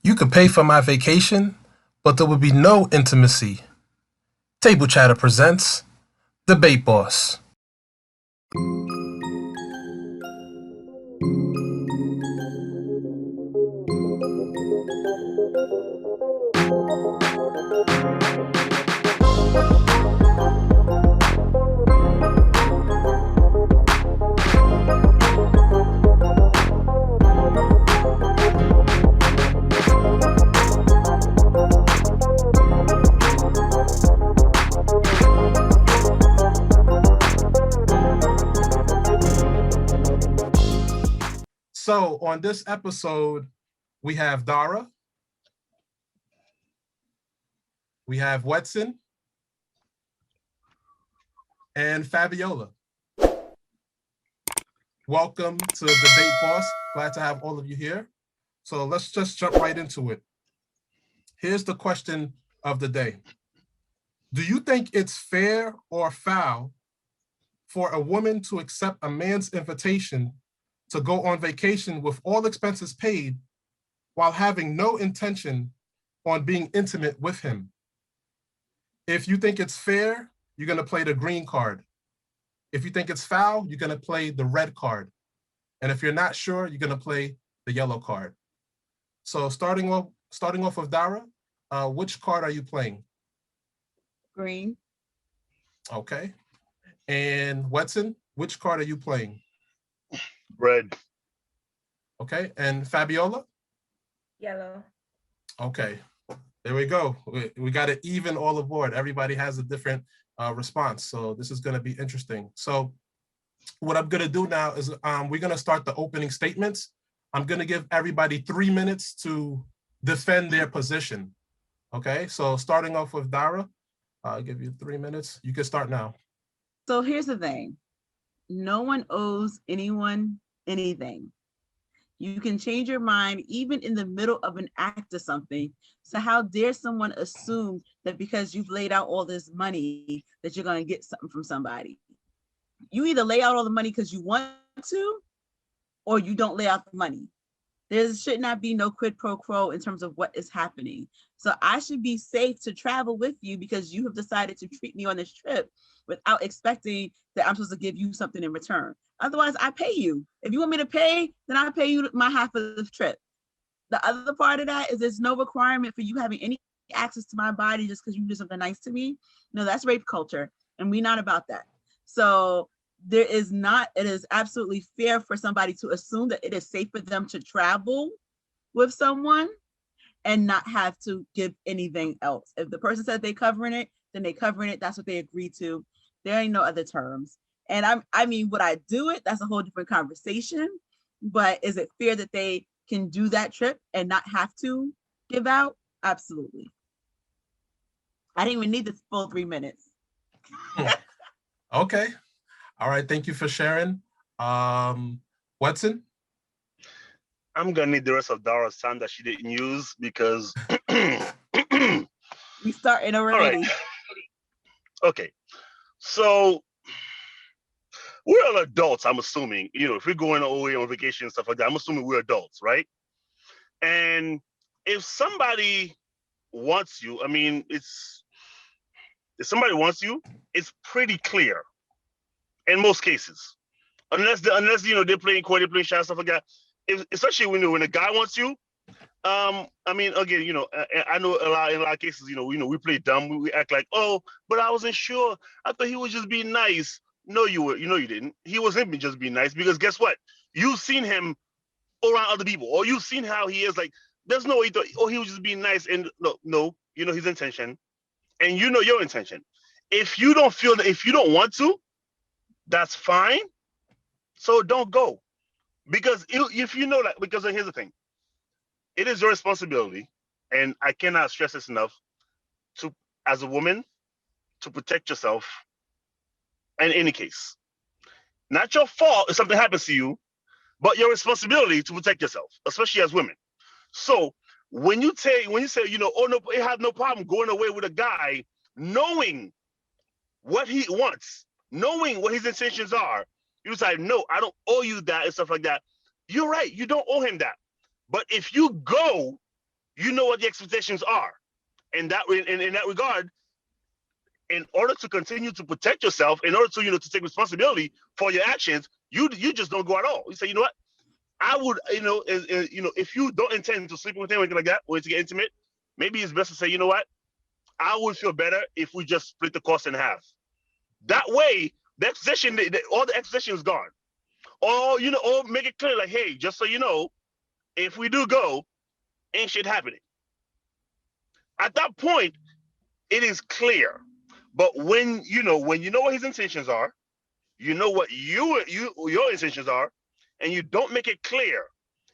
You could pay for my vacation, but there would be no intimacy. Table Chatter presents Debate Boss. So on this episode, we have Dara, we have Wedson, and Fabiola. Welcome to Debate Boss. Glad to have all of you here. So let's just jump right into it. Here's the question of the day. Do you think it's fair or foul for a woman to accept a man's invitation to go on vacation with all expenses paid while having no intention on being intimate with him? If you think it's fair, you're going to play the green card. If you think it's foul, you're going to play the red card. And if you're not sure, you're going to play the yellow card. So starting off with Dara, which card are you playing? Green. Okay. And Wedson, which card are you playing? Red. Okay. And Fabiola? Yellow. Okay. There we go. We got it even all aboard. Everybody has a different response. So this is going to be interesting. So what I'm going to do now is we're going to start the opening statements. I'm going to give everybody 3 minutes to defend their position. Okay. So starting off with Dara, I'll give you 3 minutes. You can start now. So here's the thing. No one owes anyone anything. You can change your mind even in the middle of an act or something. So how dare someone assume that because you've laid out all this money that you're going to get something from somebody? You either lay out all the money because you want to, or you don't lay out the money. There should not be no quid pro quo in terms of what is happening. So I should be safe to travel with you because you have decided to treat me on this trip without expecting that I'm supposed to give you something in return. Otherwise, I pay you. If you want me to pay, then I pay you my half of the trip. The other part of that is there's no requirement for you having any access to my body just because you do something nice to me. No, that's rape culture, and we're not about that. So it is absolutely fair for somebody to assume that it is safe for them to travel with someone and not have to give anything else. If the person said they covering it, then they covering it. That's what they agreed to. There ain't no other terms. And I mean, would I do it? That's a whole different conversation. But is it fair that they can do that trip and not have to give out? Absolutely. I didn't even need the full 3 minutes. Okay. All right. Thank you for sharing. Watson? I'm gonna need the rest of Dara's time that she didn't use because we starting already. All right. Okay. So we're all adults, I'm assuming. If we're going away on vacation and stuff like that, I'm assuming we're adults, right? And if somebody wants you, if somebody wants you, it's pretty clear in most cases. Unless they're playing court, they're playing shy, stuff like that. Especially when a guy wants you. Again, I know in a lot of cases, we play dumb. We act like, oh, but I wasn't sure. I thought he was just being nice. No, you didn't. He wasn't just being nice because guess what? You've seen him around other people, or you've seen how he is. Like, there's no way you thought, oh, he was just being nice. And no, you know his intention, and you know your intention. If you don't feel that, if you don't want to, that's fine. So don't go, because if you know that, because here's the thing. It is your responsibility, and I cannot stress this enough, to, as a woman, to protect yourself in any case. Not your fault if something happens to you, but your responsibility to protect yourself, especially as women. So when you say, oh no, I have no problem going away with a guy, knowing what he wants, knowing what his intentions are, you decide, no, I don't owe you that and stuff like that. You're right, you don't owe him that. But if you go you know what the expectations are. And that in that regard, in order to continue to protect yourself, in order to to take responsibility for your actions, you just don't go at all. You say, you know what, I would, if you don't intend to sleep with him or anything like that, or to get intimate, maybe it's best to say, you know what, I would feel better if we just split the cost in half. That way, the exposition, all the exposition is gone. Or or make it clear, like, hey, just so you know, if we do go, ain't shit happening. At that point, it is clear. But when you know what his intentions are, you know what your intentions are, and you don't make it clear,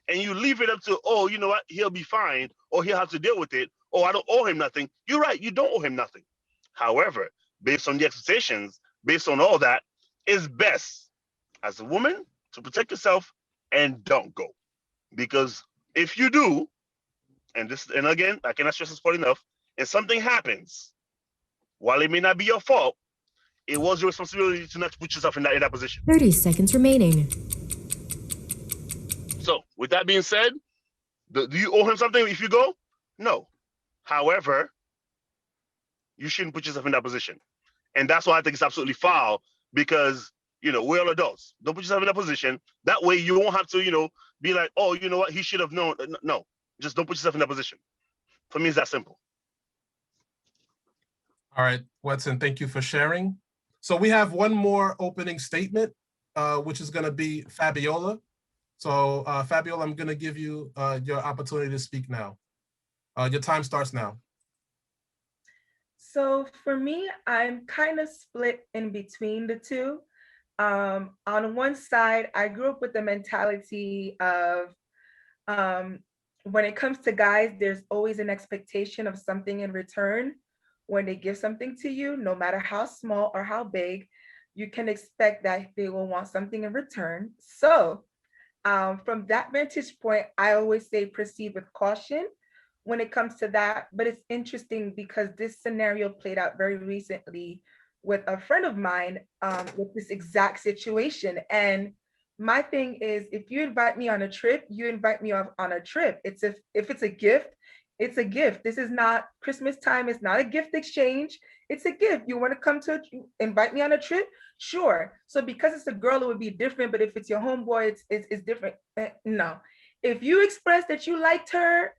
and you leave it up to, oh, you know what, he'll be fine, or he'll have to deal with it, or I don't owe him nothing. You're right, you don't owe him nothing. However, based on the expectations, based on all that, it's best as a woman to protect yourself and don't go. Because if you do, and again, I cannot stress this point enough, if something happens, while it may not be your fault, it was your responsibility to not put yourself in that position. 30 seconds remaining. So, with that being said, do you owe him something if you go? No. However, you shouldn't put yourself in that position. And that's why I think it's absolutely foul, because, we're all adults. Don't put yourself in that position. That way you won't have to, be like, oh, you know what, he should have known. No, just don't put yourself in that position. For me, it's that simple. All right, Wedson, thank you for sharing. So we have one more opening statement, which is going to be Fabiola. So Fabiola, I'm going to give you your opportunity to speak now. Your time starts now. So for me, I'm kind of split in between the two. On one side, I grew up with the mentality of when it comes to guys, there's always an expectation of something in return. When they give something to you, no matter how small or how big, you can expect that they will want something in return. So from that vantage point, I always say proceed with caution when it comes to that. But it's interesting because this scenario played out very recently with a friend of mine with this exact situation. And my thing is, if you invite me on a trip, you invite me on a trip. If it's a gift, it's a gift. This is not Christmas time. It's not a gift exchange. It's a gift. You want to come to invite me on a trip? Sure. So because it's a girl, it would be different. But if it's your homeboy, it's different. No. If you express that you liked her,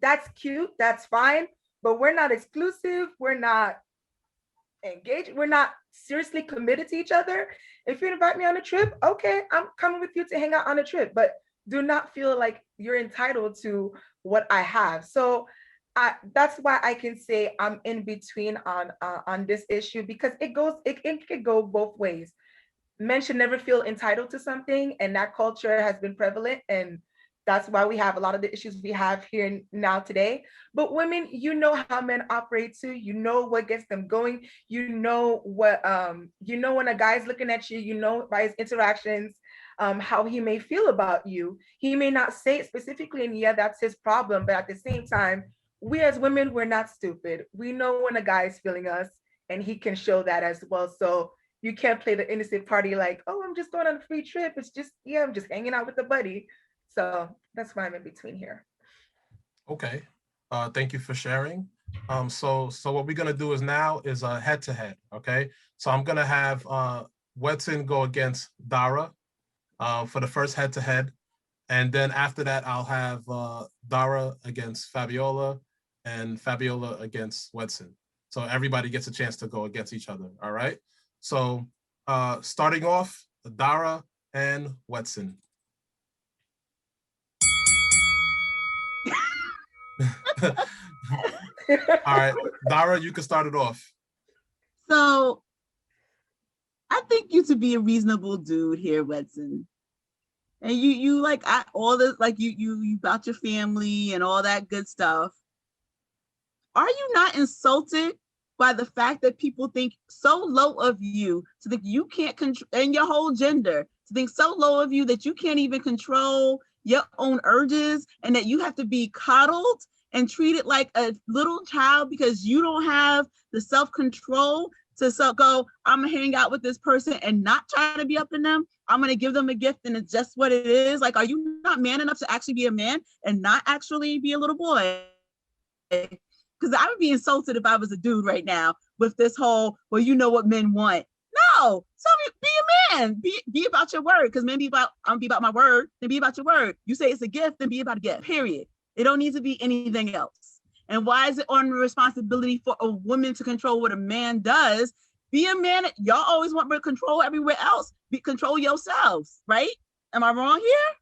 that's cute. That's fine. But we're not exclusive. We're not engaged. We're not seriously committed to each other. If you invite me on a trip, okay, I'm coming with you to hang out on a trip. But do not feel like you're entitled to what I have. So that's why I can say I'm in between on this issue, because it could go both ways. Men should never feel entitled to something, and that culture has been prevalent, and that's why we have a lot of the issues we have here now today. But women, you know how men operate too. You know what gets them going. You know what when a guy's looking at you, you know by his interactions, how he may feel about you. He may not say it specifically, and yeah, that's his problem. But at the same time, we as women, we're not stupid. We know when a guy is feeling us, and he can show that as well. So you can't play the innocent party like, oh, I'm just going on a free trip. It's just, yeah, I'm just hanging out with a buddy. So that's why I'm in between here. Okay, thank you for sharing. So what we're gonna do is now is a head-to-head, okay? So I'm gonna have Wedson go against Dara for the first head-to-head. And then after that, I'll have Dara against Fabiola and Fabiola against Wedson. So everybody gets a chance to go against each other, all right? So starting off, Dara and Wedson. All right, Dara, you can start it off. So I think you to be a reasonable dude here, Wedson. And you like all this, like you about your family and all that good stuff. Are you not insulted by the fact that people think so low of you, to think you can't control, and your whole gender, to think so low of you that you can't even control your own urges, and that you have to be coddled and treated like a little child because you don't have the self-control to go, I'm gonna hang out with this person and not try to be up in them. I'm gonna give them a gift and it's just what it is. Like, are you not man enough to actually be a man and not actually be a little boy? because I would be insulted if I was a dude right now with this whole, well, you know what men want. No, so be a man. Be about your word. Because men be about, I'm be about my word, then be about your word. You say it's a gift, then be about a gift. Period. It don't need to be anything else. And why is it on the responsibility for a woman to control what a man does? Be a man. Y'all always want to control everywhere else. Control yourselves, right? Am I wrong here?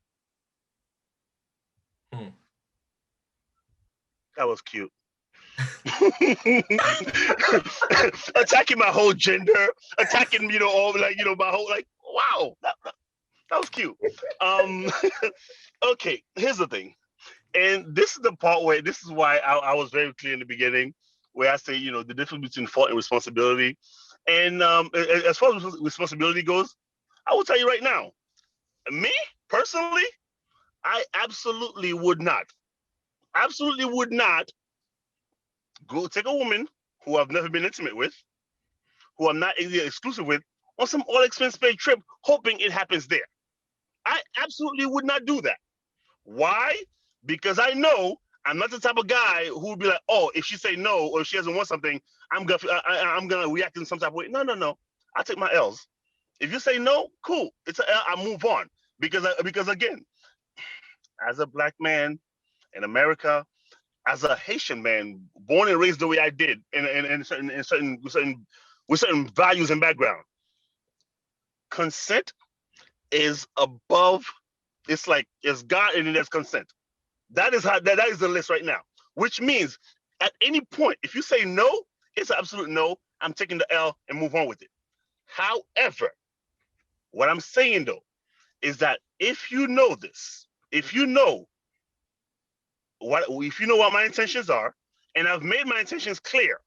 That was cute. Attacking my whole gender, attacking, all my whole, wow, that was cute. Okay, here's the thing. And this is the part where, this is why I was very clear in the beginning, where I say, the difference between fault and responsibility. And as far as responsibility goes, I will tell you right now, me personally, I absolutely would not go take a woman who I've never been intimate with, who I'm not exclusive with, on some all-expense paid trip, hoping it happens there. I absolutely would not do that. Why? Because I know I'm not the type of guy who would be like, oh, if she say no or if she doesn't want something, I'm gonna react in some type of way. No. I take my L's. If you say no, cool. It's an L. I move on because again, as a Black man in America, as a Haitian man, born and raised the way I did, in certain values and background, consent is above. It's like it's God and there's consent. That is the list right now. Which means at any point, if you say no, it's an absolute no. I'm taking the L and move on with it. However, what I'm saying though is that if you know this, if you know what my intentions are, and I've made my intentions clear,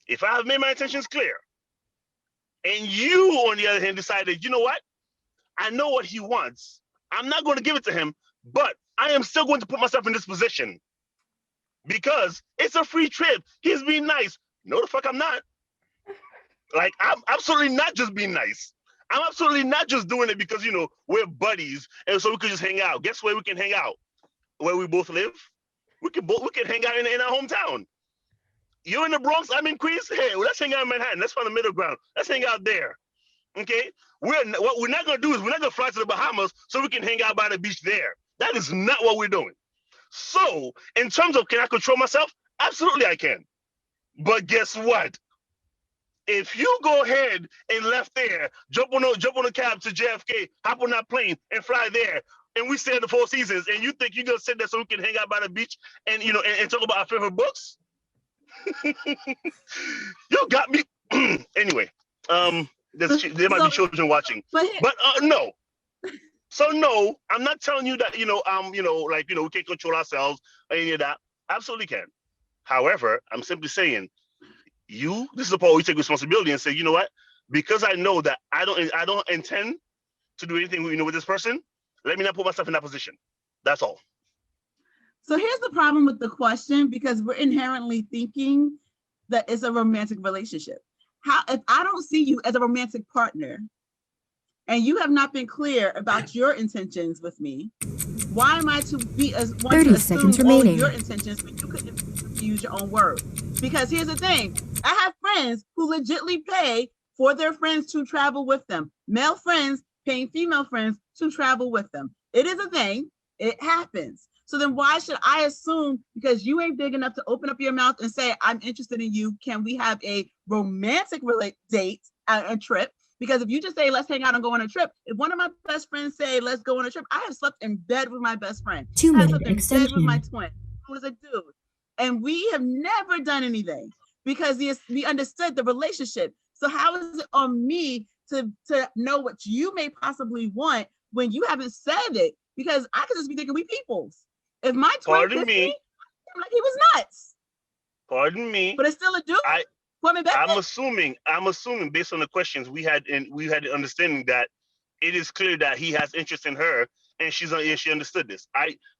if I have made my intentions clear, and you, on the other hand, decided, you know what, I know what he wants, I'm not going to give it to him, but I am still going to put myself in this position because it's a free trip. He's being nice. No, the fuck I'm not. Like, I'm absolutely not just being nice. I'm absolutely not just doing it because, we're buddies and so we could just hang out. Guess where we can hang out? Where we both live? We can hang out in our hometown. You're in the Bronx, I'm in Queens. Hey, let's hang out in Manhattan. Let's find the middle ground. Let's hang out there. Okay? What we're not going to do is we're not going to fly to the Bahamas so we can hang out by the beach there. That is not what we're doing. So, in terms of can I control myself? Absolutely I can. But guess what? If you go ahead and left there, jump on a cab to JFK, hop on that plane and fly there, and we stay in the Four Seasons, and you think you're going to sit there so we can hang out by the beach and, and talk about our favorite books? You got me. Anyway, there might be children watching, but no. So no, I'm not telling you that, we can't control ourselves or any of that. Absolutely can. However, I'm simply saying, this is the part where you take responsibility and say, you know what? Because I know that I don't intend to do anything, with this person, let me not put myself in that position. That's all. So here's the problem with the question, because we're inherently thinking that it's a romantic relationship. If I don't see you as a romantic partner and you have not been clear about your intentions with me, why am I to be as one 30 to assume seconds all remaining. of your intentions when you couldn't use your own word? Because here's the thing, I have friends who legitimately pay for their friends to travel with them. Male friends paying female friends to travel with them. It is a thing, it happens. So then why should I assume because you ain't big enough to open up your mouth and say, I'm interested in you, can we have a romantic date, a trip? Because if you just say, let's hang out and go on a trip, if one of my best friends say, let's go on a trip, I have slept in bed with my best friend. 2 I have minute slept in bed with my extension. twin, who was a dude. And we have never done anything because we understood the relationship. So how is it on me to know what you may possibly want when you haven't said it? Because I could just be thinking we peoples. If my twin kissed me, I'm like, he was nuts. Pardon me. But it's still a dude. I'm assuming based on the questions we had understanding that it is clear that he has interest in her and she understood this.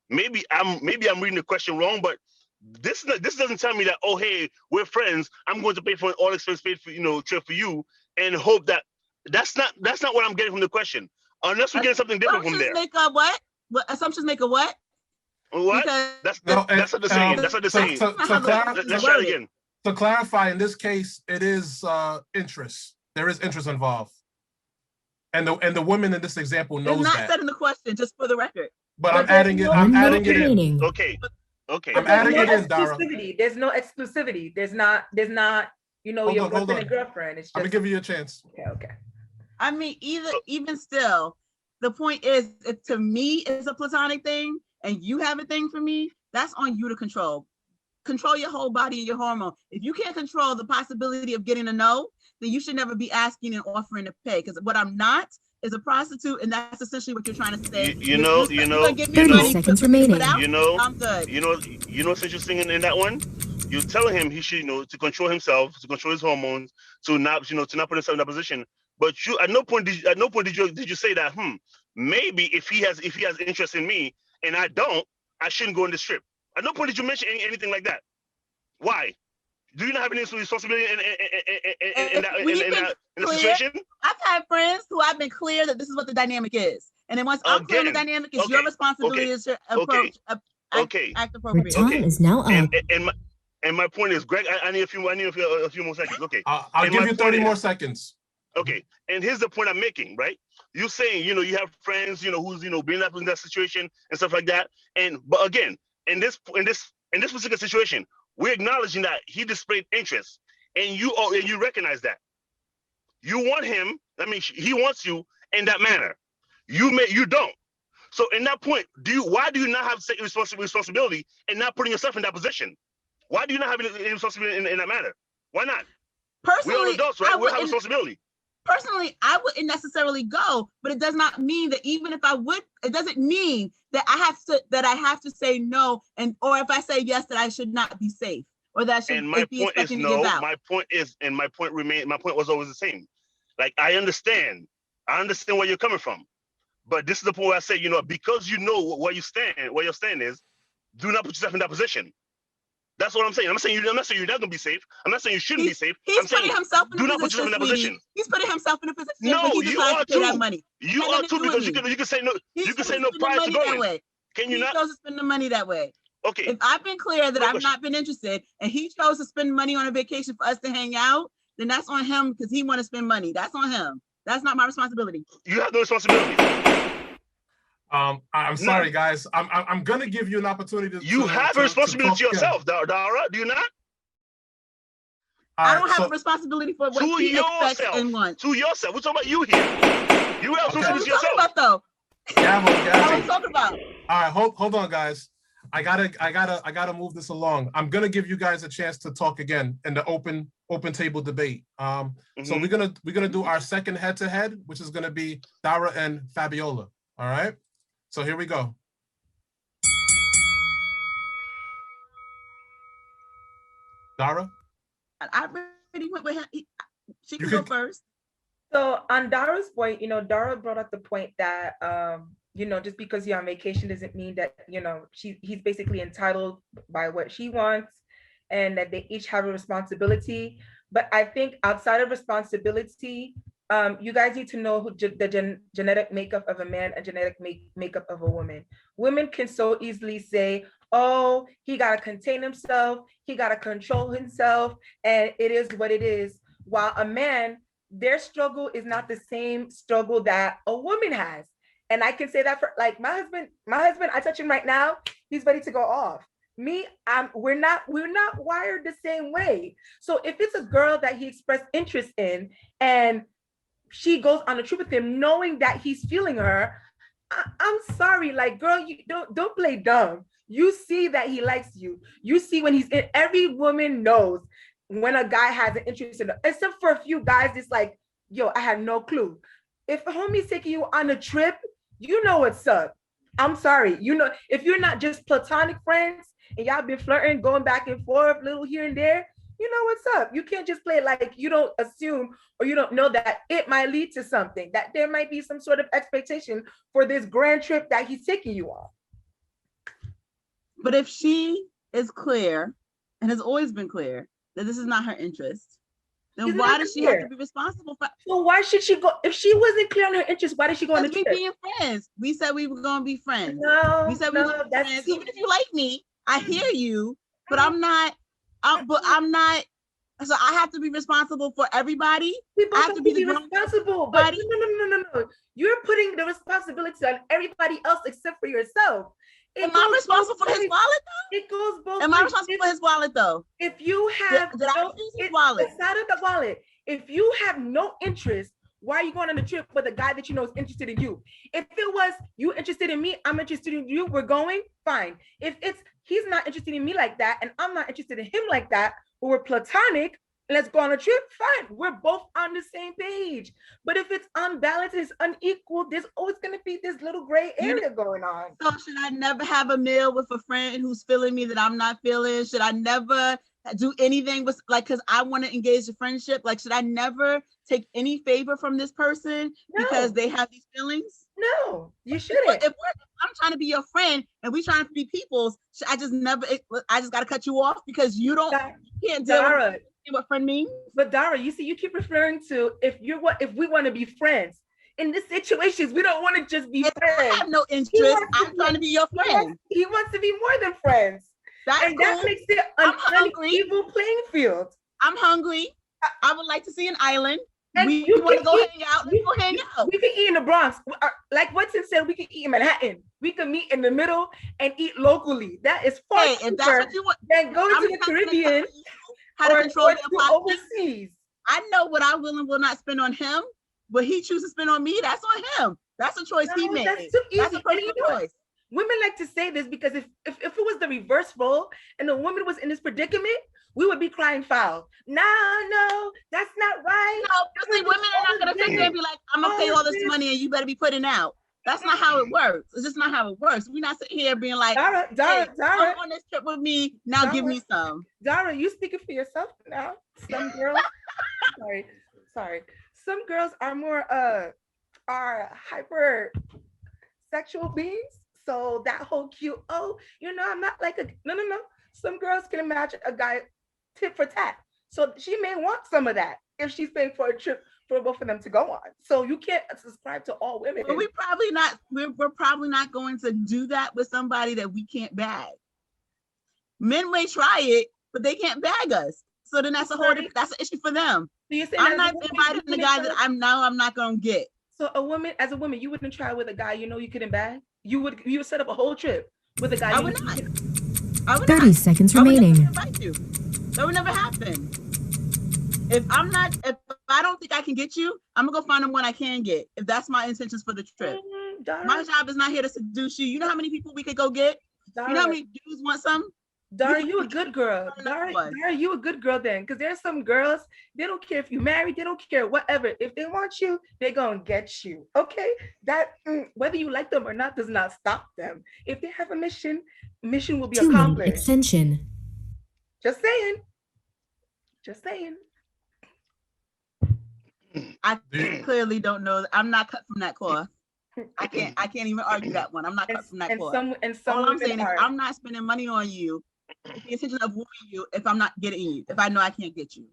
Maybe I'm reading the question wrong, but this doesn't tell me that, oh hey, we're friends, I'm going to pay for an all expense paid for trip for you and hope that that's not what I'm getting from the question. Unless we're getting something different from there. Make a what? Assumptions make a what? What? Because That's No, that's what they're saying. That's what they're saying. Let's try it again. To clarify, in this case, it is interest. There is interest involved, and the woman in this example knows it's not that. said in the question, just for the record. But I'm adding it. I'm adding it in. Okay. Okay. I'm adding it in, Dara. There's no exclusivity. There's not. You know, your boyfriend and girlfriend. It's just. I'm gonna give you a chance. Okay. I mean, even still, the point is, if to me it's a platonic thing, and you have a thing for me, that's on you to control. Control your whole body and your hormone. If you can't control the possibility of getting a no, then you should never be asking and offering to pay. Because what I'm not is a prostitute, and that's essentially what you're trying to say. You know. 30 seconds remaining. I'm good. You know what's interesting in that one? You're telling him he should, to control himself, to control his hormones, to not put himself in that position. But you, at no point did you say that, maybe if he has interest in me and I don't, I shouldn't go on this trip. At no point did you mention anything like that. Why? Do you not have any responsibility in that situation? I've had friends who I've been clear that this is what the dynamic is. And then once I'm clear on the dynamic, it's your responsibility to approach, act appropriately. Your time is now up. And my point is, Greg, I need a few more seconds. Okay. I'll give you 30 more seconds. Okay. And here's the point I'm making, right? You saying, you have friends, who's, being up in that situation and stuff like that. But again, in this particular situation, we're acknowledging that he displayed interest, and you recognize that. You want him, he wants you in that manner. You don't. So in that point, why do you not have responsibility and not putting yourself in that position? Why do you not have any responsibility in that manner? Why not? Personally, we're all adults, right? We have responsibility. Personally, I wouldn't necessarily go, but it does not mean that even if I would, it doesn't mean that I have to say no, or if I say yes, that I should not be safe, or that I should be expecting to give out. My point was always the same. Like, I understand where you're coming from, but this is the point where I say, because you know where your stand is, do not put yourself in that position. That's what I'm saying. I'm not saying you're not gonna be safe. I'm not saying you shouldn't be safe. He's putting himself in a position. He's putting himself in a position. No, you are too. You are too, because you can say no. You can say no prior to going. Can you not? He chose to spend the money that way. Okay. If I've been clear that I've not been interested, and he chose to spend money on a vacation for us to hang out, then that's on him because he want to spend money. That's on him. That's not my responsibility. You have no responsibility. I'm sorry, guys. I'm gonna give you an opportunity. You have a responsibility to yourself, Dara. Do you not? I don't have a responsibility for what he expects and wants. To yourself. We're talking about you here. You have responsibility to yourself. What are we talking about? All right, hold on, guys. I gotta move this along. I'm gonna give you guys a chance to talk again in the open table debate. So we're gonna do our second head-to-head, which is gonna be Dara and Fabiola. All right. So here we go. Dara? I already went with him. She can go first. So on Dara's point, Dara brought up the point that, just because you're on vacation doesn't mean that, he's basically entitled by what she wants, and that they each have a responsibility. But I think outside of responsibility, you guys need to know the genetic makeup of a man and genetic makeup of a woman. Women can so easily say, oh, he got to contain himself, he got to control himself, and it is what it is. While a man, their struggle is not the same struggle that a woman has. And I can say that for like my husband, I touch him right now, he's ready to go off. Me, we're not wired the same way. So if it's a girl that he expressed interest in and she goes on a trip with him knowing that he's feeling her, I'm sorry, like, girl, you don't play dumb. You see that he likes you. You see when he's in, every woman knows when a guy has an interest in her, except for a few guys, it's like, yo, I had no clue. If a homie's taking you on a trip, you know what's up. I'm sorry, if you're not just platonic friends and y'all been flirting, going back and forth, little here and there, you know what's up. You can't just play like you don't assume or you don't know that it might lead to something, that there might be some sort of expectation for this grand trip that he's taking you on. But if she is clear and has always been clear that this is not her interest, Then She's why not does she have clear. to be responsible for? So why should she go? If she wasn't clear on her interests, why did she go on the Because we trip? being friends. We said we were gonna be friends. No, We said we were no, gonna be that's friends. too. Even if you like me, I hear you, but I'm not. I'm not. So I have to be responsible for everybody. We I both have to be the grown responsible, but body. no. You're putting the responsibility on everybody else except for yourself. Am I responsible for his wallet though? It goes both Am I ways. responsible for his wallet though? If you have Did I use his wallet? Aside of the wallet, if you have no interest, why are you going on a trip with a guy that you know is interested in you? If it was you interested in me, I'm interested in you, we're going, fine. If it's he's not interested in me like that, and I'm not interested in him like that, but we're platonic, let's go on a trip, fine. We're both on the same page. But if it's unbalanced, it's unequal, there's always going to be this little gray area going on. So should I never have a meal with a friend who's feeling me that I'm not feeling? Should I never do anything with, like, because I want to engage the friendship? Like, should I never take any favor from this person because they have these feelings? No, you shouldn't. If I'm trying to be your friend and we trying to be peoples, I just got to cut you off because you can't deal with what friend means. But Dara, you see, you keep referring to if we want to be friends. In this situations, we don't want to just be friends. I have no interest. I'm trying to be your friend. He wants to be more than friends. That makes it an unequal playing field. I'm hungry. I would like to see an island. And we want to go hang out. Let's go hang out. We can eat in the Bronx. Like Wedson said, we can eat in Manhattan. We can meet in the middle and eat locally. That is far cheaper if that's what you want, than going to the Caribbean how to control your pockets. Overseas. I know what I will and will not spend on him. What he chooses to spend on me, that's on him. That's a choice he made. That's too easy. That's a personal choice. Women like to say this because if it was the reverse role and the woman was in this predicament, we would be crying foul. No, that's not right. No, see, women are not gonna sit there and be like, I'm gonna pay all this money and you better be putting out. That's not how it works. It's just not how it works. We're not sitting here being like, Dara, come on this trip with me. Now Dara, give me some. Dara, you speaking for yourself now. Some girls, sorry. Some girls are more are hyper sexual beings. So that whole cute, I'm not like no. Some girls can imagine a guy tit for tat. So she may want some of that if she's paying for a trip for both of them to go on. So you can't subscribe to all women. But we're probably not going to do that with somebody that we can't bag. Men may try it, but they can't bag us. So then that's that's an issue for them. So I'm not inviting the guy that I'm not gonna get. So as a woman, you wouldn't try with a guy you know you couldn't bag? You would set up a whole trip with a guy. I would not. 30 seconds remaining. That would never happen. If I don't think I can get you, I'm gonna go find the one I can get. If that's my intentions for the trip. My job is not here to seduce you. You know how many people we could go get? You know how many dudes want some? Dara, you a good girl. Dara, you a good girl then. Because there's some girls, they don't care if you're married, they don't care whatever. If they want you, they're gonna get you. Okay? That whether you like them or not does not stop them. If they have a mission will be 2 minute accomplished. extension. Just saying. I clearly don't know. I'm not cut from that cloth. I can't even argue that one. I'm not cut from that cloth. All I'm saying is I'm not spending money on you with the intention of wooing you if I'm not getting you, if I know I can't get you.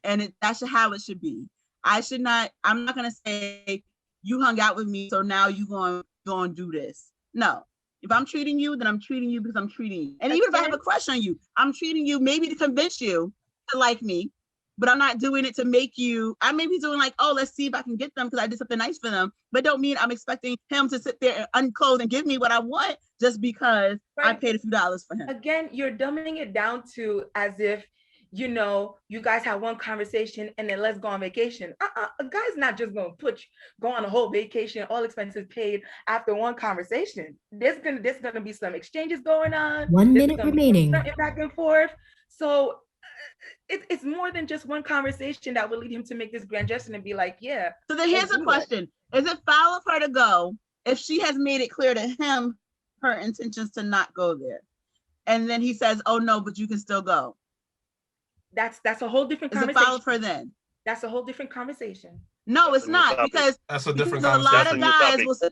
And that's how it should be. I'm not gonna say you hung out with me, so now you going to do this. No. If I'm treating you, then I'm treating you because I'm treating you. And even if I have a crush on you, I'm treating you maybe to convince you to like me, but I'm not doing it to make you. I may be doing like, oh, let's see if I can get them because I did something nice for them, but don't mean I'm expecting him to sit there and unclothe and give me what I want just because I paid a few dollars for him. Again, you're dumbing it down to as if, you guys have one conversation and then let's go on vacation. A guy's not just going to go on a whole vacation, all expenses paid after one conversation. There's gonna be some exchanges going on. 1 minute remaining. Back and forth. So it's more than just one conversation that will lead him to make this grand gesture and be like, yeah. So then here's a question. Is it foul of her to go if she has made it clear to him her intentions to not go there? And then he says, oh no, but you can still go. That's a whole different conversation. Is it foul of her then? That's a whole different conversation. No, it's not, because that's a different a lot of guys will say,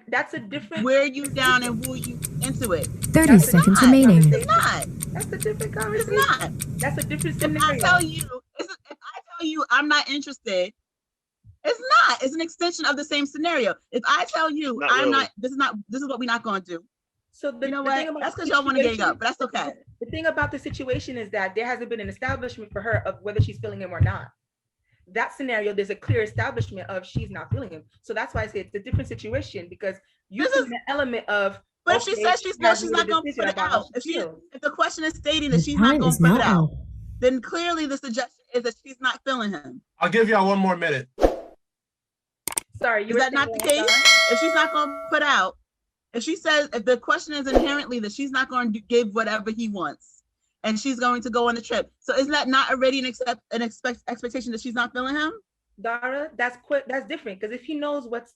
that's a different wear you down and woo you into it. 30 seconds remaining. It's not. That's a different conversation. It's not. That's a different scenario. If I tell tell you I'm not interested, it's not. It's an extension of the same scenario. If I tell you Not I'm really. not, this is what we're not going to do. So the, You know the thing what? about That's the because y'all want to gang situation- up, but that's okay. The thing about the situation is that there hasn't been an establishment for her of whether she's feeling him or not. That scenario, there's a clear establishment of she's not feeling him. So that's why I say it's a different situation, because you This see is- an element of. But if she okay, says has she's made a not going to decision put it about how out, she feels. if the question is stating The that she's not time going is to put now it out, out. then clearly the suggestion is that she's not feeling him. I'll give y'all one more minute. Sorry, you Is were that not saying the what, case? Dara? If she's not going to put out, if she says, if the question is inherently that she's not going to give whatever he wants, and she's going to go on the trip, so isn't that not already an expectation that she's not feeling him? Dara, that's different, because if he knows that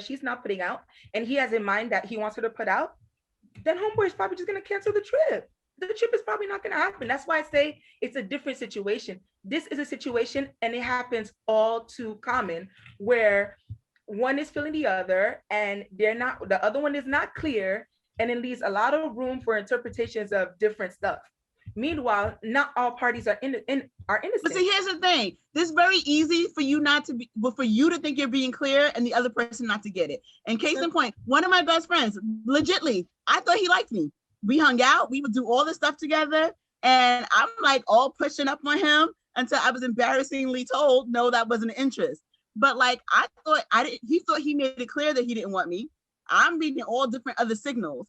she's not putting out and he has in mind that he wants her to put out, then homeboy is probably just going to cancel the trip. The trip is probably not going to happen. That's why I say it's a different situation. This is a situation, and it happens all too common, where one is feeling the other and the other one is not clear, and it leaves a lot of room for interpretations of different stuff. Meanwhile, not all parties are innocent. But see, here's the thing. This is very easy for you for you to think you're being clear and the other person not to get it. And case in point, one of my best friends, legitly, I thought he liked me. We hung out, we would do all this stuff together. And I'm like all pushing up on him until I was embarrassingly told, no, that wasn't an interest. But like, he thought he made it clear that he didn't want me. I'm reading all different other signals.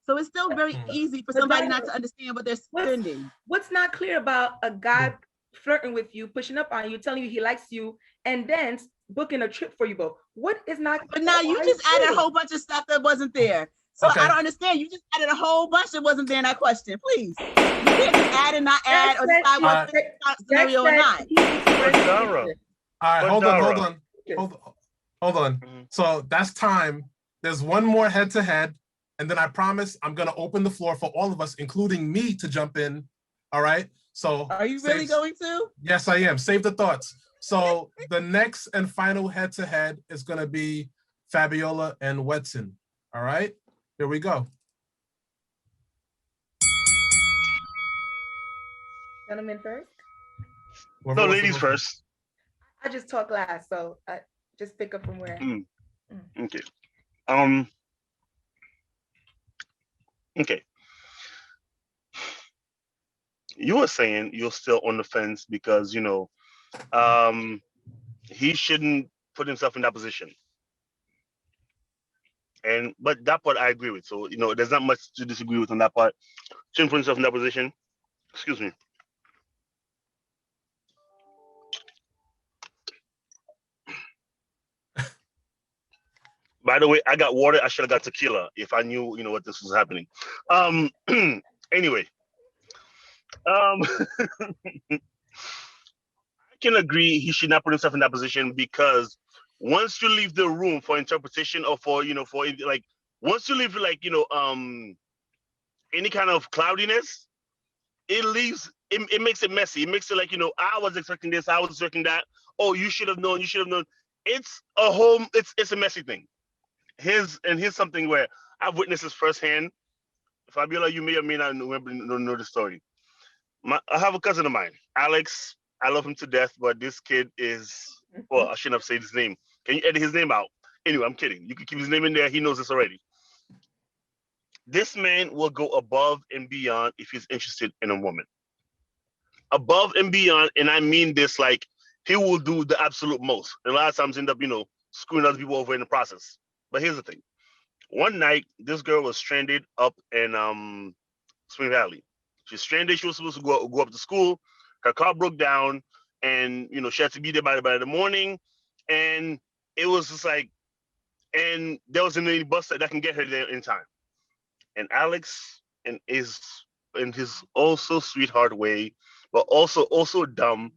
So it's still very easy for somebody not to understand what they're sending. What's not clear about a guy flirting with you, pushing up on you, telling you he likes you, and then booking a trip for you both? What is not? But now you just added a whole bunch of stuff that wasn't there. So I don't understand. You just added a whole bunch that wasn't there in that question. Please. You can't just add and not add or decide what's scenario or not. Dara. All right, But hold Dara. on. Hold on. So that's time. There's one more head to head. And then I promise I'm going to open the floor for all of us, including me, to jump in. All right. So are you really going to? Yes, I am. Save the thoughts. So the next and final head to head is going to be Fabiola and Wedson. All right. Here we go. Gentlemen first. No, ladies first. I just talk last, so I just pick up from where. Okay. Okay. You were saying you're still on the fence because, he shouldn't put himself in that position. But that part I agree with. So, there's not much to disagree with on that part. Shouldn't put himself in that position. Excuse me. By the way, I got water. I should have got tequila if I knew, what this was happening. Anyway, I can agree he should not put himself in that position, because once you leave the room for interpretation or for once you leave any kind of cloudiness, it makes it messy. It makes it like, I was expecting this, I was expecting that. Oh, you should have known. It's a messy thing. Here's something where I've witnessed this firsthand. Fabiola, you may or may not know the story. I have a cousin of mine, Alex. I love him to death, but this kid is, well, I shouldn't have said his name. Can you edit his name out? Anyway, I'm kidding. You can keep his name in there. He knows this already. This man will go above and beyond if he's interested in a woman. Above and beyond, and I mean this, like, he will do the absolute most. And a lot of times end up, screwing other people over in the process. But here's the thing. One night, this girl was stranded up in Spring Valley. She's stranded. She was supposed to go up to school. Her car broke down, and she had to be there by the morning. And it was just like, and there wasn't any bus that can get her there in time. And Alex, in his also sweetheart way, but also dumb.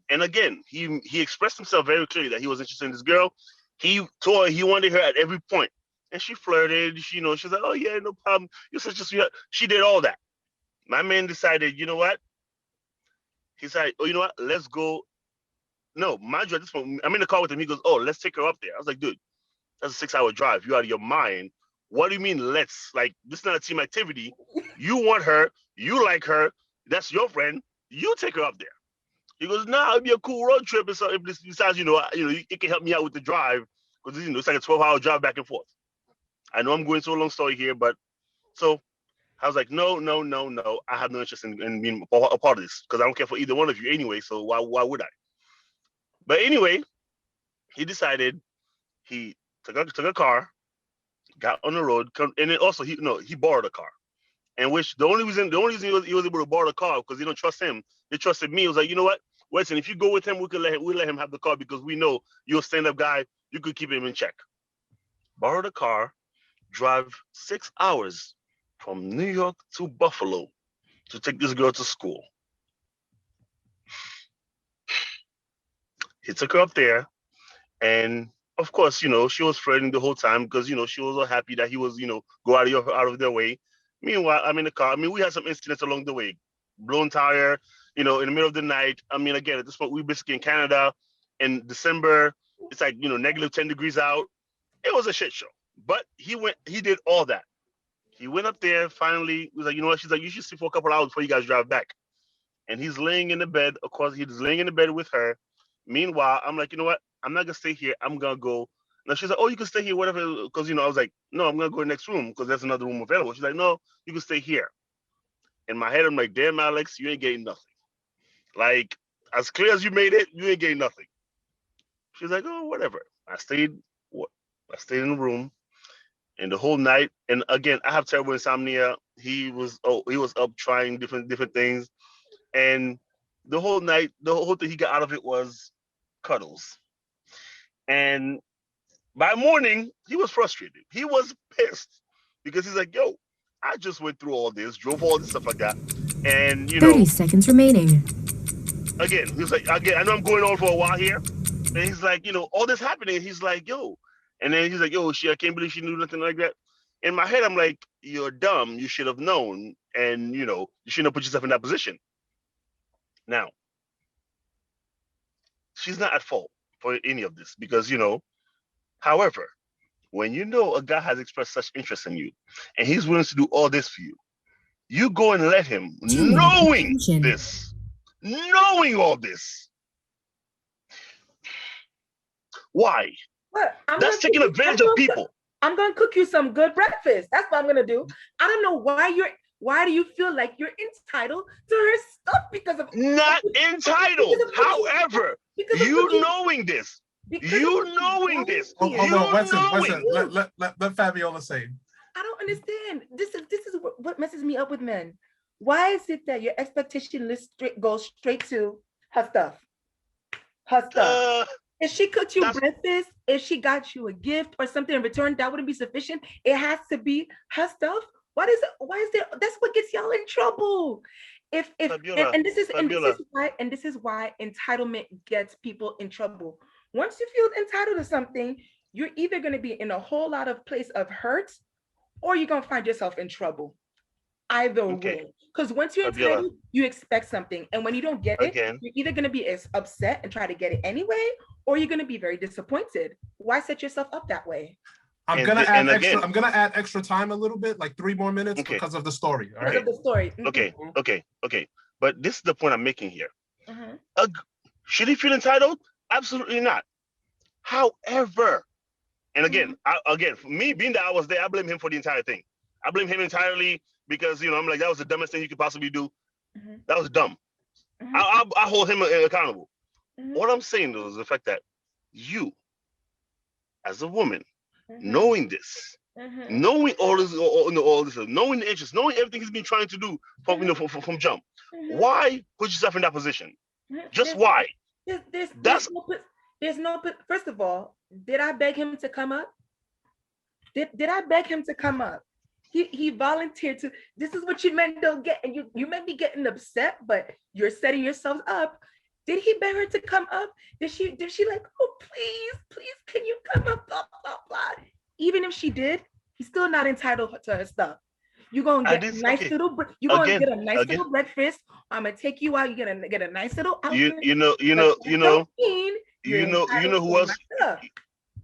And again, he expressed himself very clearly that he was interested in this girl. He told her he wanted her at every point. And she flirted, she was like, oh yeah, no problem. You're such a sweetheart. She did all that. My man decided, you know what? He said, oh, you know what? Let's go. No, mind you, at this point, I'm in the car with him. He goes, oh, let's take her up there. I was like, dude, that's a 6-hour drive. You're out of your mind. What do you mean, let's? Like, this is not a team activity. You want her. You like her. That's your friend. You take her up there. He goes, nah, it'd be a cool road trip. And so if this decides, it can help me out with the drive because it's like a 12-hour drive back and forth. I know I'm going through a long story here, but so I was like, no. I have no interest in being a part of this because I don't care for either one of you anyway. So why would I? But anyway, he decided he took a car, got on the road, and then also he borrowed a car. And which the only reason he was able to borrow the car because they don't trust him. They trusted me. It was like, you know what, Wedson, if you go with him, we'll let him have the car because we know you're a stand-up guy. You could keep him in check. Borrow the car, drive 6 hours from New York to Buffalo to take this girl to school. He took her up there, and of course, she was flirting the whole time because she was all happy that he was, go out of their way. Meanwhile, I'm in the car. I mean, we had some incidents along the way. Blown tire, in the middle of the night. I mean, again, at this point, we're basically in Canada in December. It's like, negative 10 degrees out. It was a shit show. But he did all that. He went up there, finally, was like, you know what? She's like, you should sleep for a couple of hours before you guys drive back. And he's laying in the bed. Of course, he's laying in the bed with her. Meanwhile, I'm like, you know what? I'm not going to stay here. I'm going to go. Now she's like, oh, you can stay here, whatever. Because, I was like, no, I'm going to go to the next room because there's another room available. She's like, no, you can stay here. In my head, I'm like, damn, Alex, you ain't getting nothing. Like, as clear as you made it, you ain't getting nothing. She's like, oh, whatever. I stayed in the room and the whole night. And again, I have terrible insomnia. He was up trying different things. And the whole night, the whole thing he got out of it was cuddles. And by morning, he was frustrated. He was pissed because he's like, yo, I just went through all this, drove all this stuff like that. And, 30 seconds remaining. Again, he's like, I know I'm going on for a while here. And he's like, all this happening. He's like, yo. And then he's like, yo, I can't believe she knew nothing like that. In my head, I'm like, you're dumb. You should have known. And, you shouldn't have put yourself in that position. Now, she's not at fault for any of this because, however, when a guy has expressed such interest in you and he's willing to do all this for you, you go and let him, knowing all this. Why? What? That's taking advantage of people. I'm going to cook you some good breakfast. That's what I'm going to do. I don't know why do you feel like you're entitled to her stuff because of... Not entitled. However, knowing this. Hold on, Wedson, let Fabiola say. I don't understand. This is what messes me up with men. Why is it that your expectation list goes straight to her stuff? If she cooked you breakfast, if she got you a gift or something in return, that wouldn't be sufficient. It has to be her stuff. Why is there? That's what gets y'all in trouble. Fabiola, and this is why entitlement gets people in trouble. Once you feel entitled to something, you're either going to be in a whole lot of place of hurt, or you're going to find yourself in trouble. Either way, because once you're entitled, you expect something, and when you don't get it, you're either going to be upset and try to get it anyway, or you're going to be very disappointed. Why set yourself up that way? I'm gonna add extra time a little bit, like 3 more minutes, because of the story. All right. Because of the story. Mm-hmm. Okay. But this is the point I'm making here. Mm-hmm. Should he feel entitled? Absolutely not. However, and again, for me being that I was there, I blame him for the entire thing. I blame him entirely because I'm like, that was the dumbest thing you could possibly do. Mm-hmm. That was dumb. Mm-hmm. I hold him accountable. Mm-hmm. What I'm saying though is the fact that you, as a woman, knowing this, knowing all this, knowing the interest, knowing everything he's been trying to do from jump, why put yourself in that position? Just why? There's no. First of all, did I beg him to come up? Did I beg him to come up? He volunteered to. This is what you men don't get, and you may be getting upset, but you're setting yourselves up. Did he beg her to come up? Did she like, oh, please, can you come up, blah, blah, blah. Even if she did, he's still not entitled to her stuff. You're going to get a nice little breakfast. I'm going to take you out. You're going to get a nice little outfit. You know who else?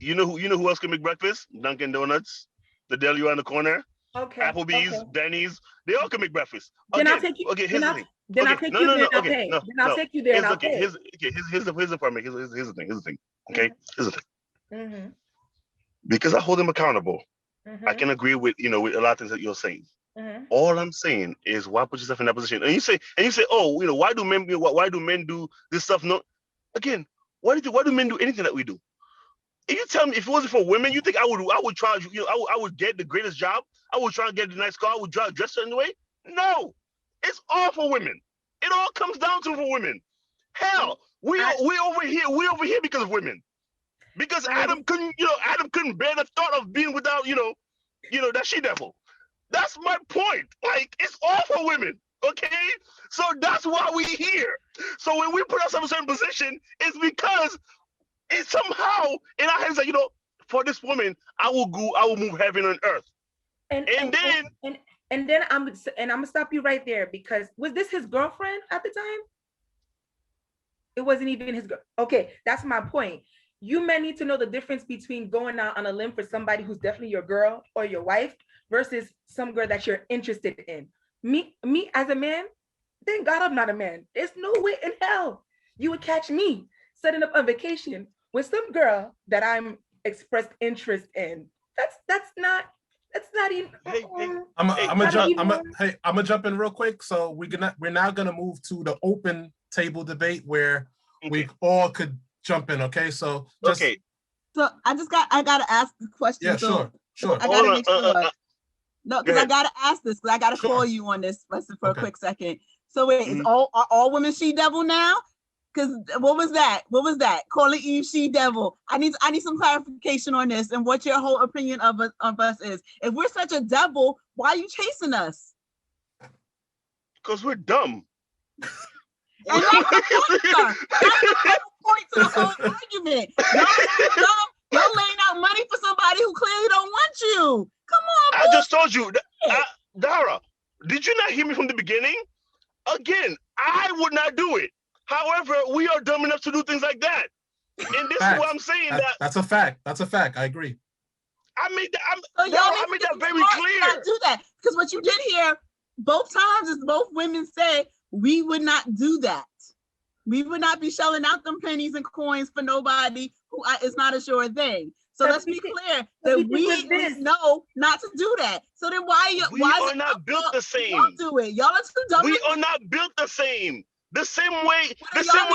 You know who else can make breakfast? Dunkin' Donuts, the deli on the corner. Okay. Applebee's, Denny's, they all can make breakfast. Then I'll take you. Okay, here's the thing. Then I'll Okay, take no, you no, there no. and I'll Okay, pay. no, Then I'll no. take you there and I'll Okay, pay. here's the problem. Here's the thing. Here's the thing. Okay, here's the thing. Mm-hmm. Because I hold him accountable, Mm-hmm. I can agree with with a lot of things that you're saying. Mm-hmm. All I'm saying is, why put yourself in that position? And you say, oh, why do men do this stuff? No, again, why do men do anything that we do? If you tell me, if it wasn't for women, you think I would try, I would get the greatest job, I would try to get the nice car, I would dress a certain way? No, it's all for women. It all comes down to for women. Hell, we over here because of women. Because Adam couldn't bear the thought of being without, that she devil. That's my point. Like, it's all for women, okay? So that's why we here. So when we put ourselves in a certain position, it's because it's somehow in our heads, like, for this woman, I will move heaven and earth. And then I'm gonna stop you right there, because was this his girlfriend at the time? It wasn't even his girl. Okay, that's my point. You men need to know the difference between going out on a limb for somebody who's definitely your girl or your wife versus some girl that you're interested in. Me as a man, thank God I'm not a man. There's no way in hell you would catch me setting up a vacation with some girl that I'm expressed interest in. That's not even. I'm gonna jump in real quick. So we're now gonna move to the open table debate where we all could jump in. Okay, so okay. So I gotta ask the question. Yeah, so sure. I gotta make sure. No, because I gotta ask this, because I gotta call you on this for a quick second. So wait, is are all women she devil now? Because what was that? Calling Eve she devil. I need some clarification on this and what your whole opinion of us is. If we're such a devil, why are you chasing us? Because we're dumb. And that's the point to the whole argument. Y'all laying out money for somebody who clearly don't want you. Come on, I just told you, Dara, did you not hear me from the beginning? Again, I would not do it. However, we are dumb enough to do things like that. And this is what I'm saying. That's a fact. That's a fact. I agree. I made that very clear. Not do that, because what you did here both times is both women say we would not do that. We would not be shelling out them pennies and coins for nobody who is not a sure thing. So let's be clear that we know not to do that. So then why are not built the same? Y'all do it. Y'all are too dumb. We are not built the same. The same way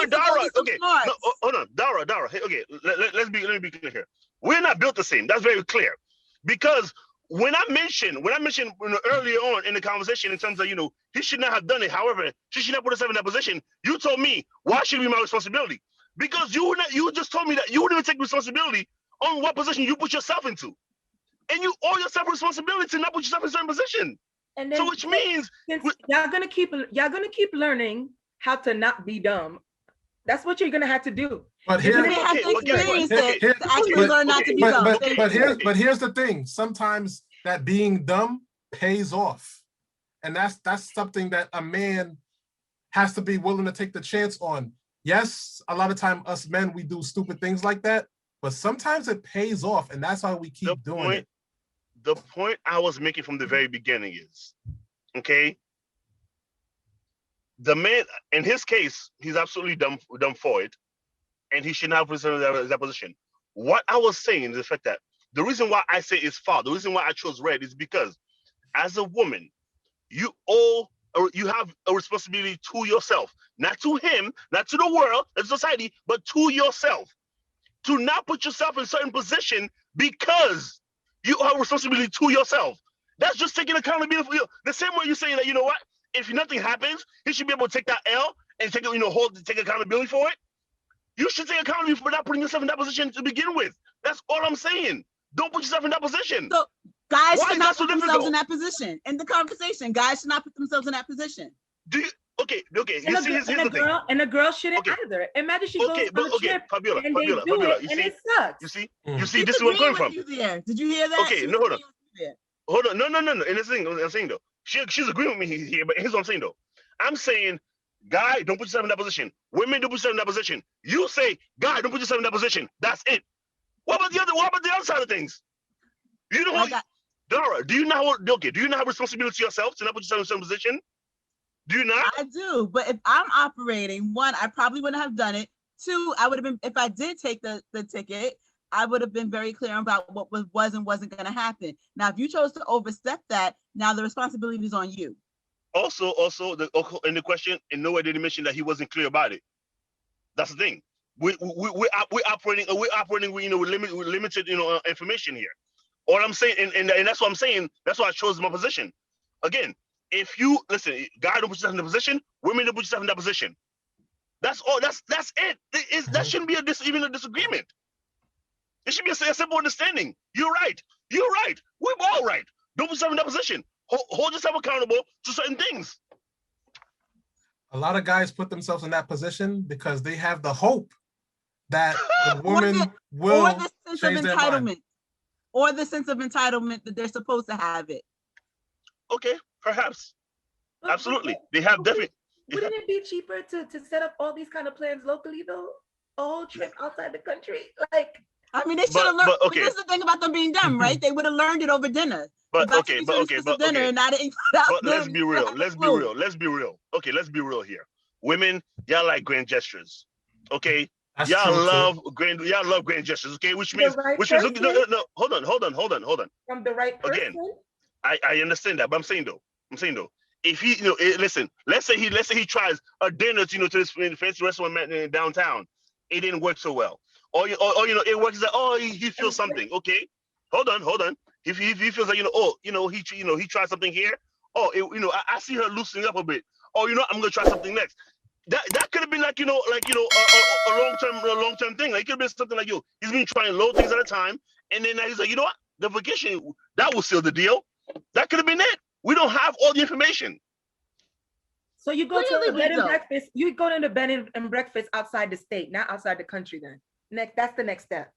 Dara. Okay, no, hold on, Dara. Hey, okay, let me be clear here. We're not built the same. That's very clear. Because when I mentioned earlier on in the conversation in terms of he should not have done it. However, she should not put herself in that position. You told me why should it be my responsibility? Because you just told me that you wouldn't even take responsibility on what position you put yourself into, and you owe yourself responsibility to not put yourself in a certain position. And then, so which means y'all gonna keep learning how to not be dumb. That's what you're gonna have to do. But here's the thing. Sometimes that being dumb pays off, and that's something that a man has to be willing to take the chance on. Yes, a lot of time us men, we do stupid things like that, but sometimes it pays off, and that's why we keep doing it. The point I was making from the very beginning is, okay, the man, in his case, he's absolutely dumb for it, and he should not have put himself in that position. What I was saying is the fact that the reason why I say it's foul, the reason why I chose red is because as a woman, you have a responsibility to yourself, not to him, not to the world, not to society, but to yourself. To not put yourself in a certain position because you have a responsibility to yourself. That's just taking accountability for you. The same way you're saying that, you know what, if nothing happens, he should be able to take that L and take accountability for it. You should take accountability for not putting yourself in that position to begin with. That's all I'm saying. Don't put yourself in that position. So guys should not put themselves in that position. In the conversation, guys should not put themselves in that position. Do you? Okay. And a girl shouldn't either. Imagine she goes on a trip Fabiola, and they do it, and it sucks. You see, this is where I'm coming from. Did you hear that? Okay, no, hold on. No. And this thing I'm saying though, she's agreeing with me here, but here's what I'm saying though. I'm saying, guy, don't put yourself in that position. Women, don't put yourself in that position. You say, guy, don't put yourself in that position. That's it. What about the other side of things? You know what, Dara? Do you not have responsibility to yourself to not put yourself in a certain position? Do you not? I do, but if I'm operating, one, I probably wouldn't have done it. Two, I would have been, if I did take the ticket, I would have been very clear about what was and wasn't going to happen. Now, if you chose to overstep that, now the responsibility is on you. Also, in the question, in nowhere did he mention that he wasn't clear about it. That's the thing. We're operating with limited information here. All I'm saying, and that's what I'm saying. That's why I chose my position. Again, if you listen, God don't put yourself in the position, women don't put yourself in that position. That's all. That's it. That shouldn't be even a disagreement. It should be a simple understanding. You're right. You're right. We're all right. Don't put yourself in that position. Hold yourself accountable to certain things. A lot of guys put themselves in that position because they have the hope that the woman will or the sense of change their mind. entitlement, or the sense of entitlement that they're supposed to have it. Okay, perhaps. But Absolutely. They have definitely. Wouldn't it be cheaper to set up all these kind of plans locally though? A whole trip outside the country, like. I mean, they should have learned. Okay. But this is the thing about them being dumb, right? They would have learned it over dinner. But let's be real. Let's be real. Okay, let's be real here. Women, y'all like grand gestures. Okay, That's y'all true, love grand gestures. Okay, which means no. Hold on. From the right person. Again, I understand that, but I'm saying though, if he listen, let's say he tries a dinner to this fancy restaurant in downtown, it didn't work so well. Or it works like, he feels something. Okay, hold on. If he feels like he tried something here. I see her loosening up a bit. I'm gonna try something next. That could have been like a long term thing. Like it could have been something like he's been trying low things at a time, and then he's like, you know what, the vacation that will seal the deal. That could have been it. We don't have all the information. So you go to the bed and breakfast. You go to the bed and breakfast outside the state, not outside the country. Then that's the next step.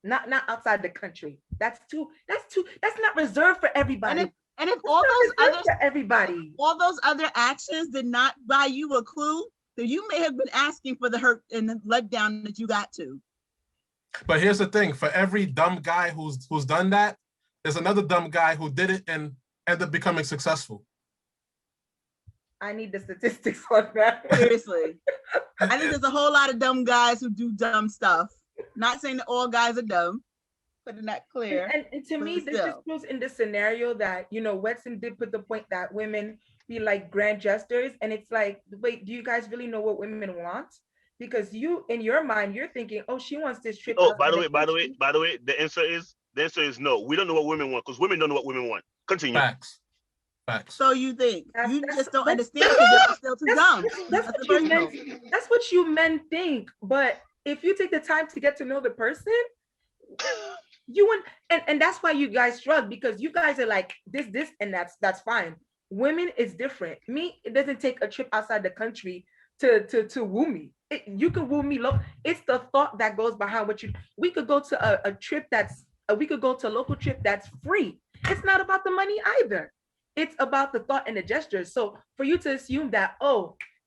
Not outside the country. That's not reserved for everybody. And if all those other actions did not buy you a clue, then you may have been asking for the hurt and the letdown that you got to. But here's the thing: for every dumb guy who's done that, there's another dumb guy who did it and ended up becoming successful. I need the statistics on that. Seriously, I think there's a whole lot of dumb guys who do dumb stuff. Not saying that all guys are dumb, putting that clear. And to me, this just proves in this scenario that, Wedson did put the point that women be like grand gestures. And it's like, wait, do you guys really know what women want? Because in your mind, you're thinking, oh, she wants this trip. Oh, by the way, the answer is no. We don't know what women want because women don't know what women want. Continue. Facts. So you think you just don't understand because you're still too dumb. That's what you men think. But if you take the time to get to know the person, you wouldn't, and that's why you guys struggle, because you guys are like this, and that's fine. Women is different. Me, it doesn't take a trip outside the country to woo me. You can woo me low. It's the thought that goes behind we could go to a trip we could go to a local trip that's free. It's not about the money either. It's about the thought and the gestures. So for you to assume that,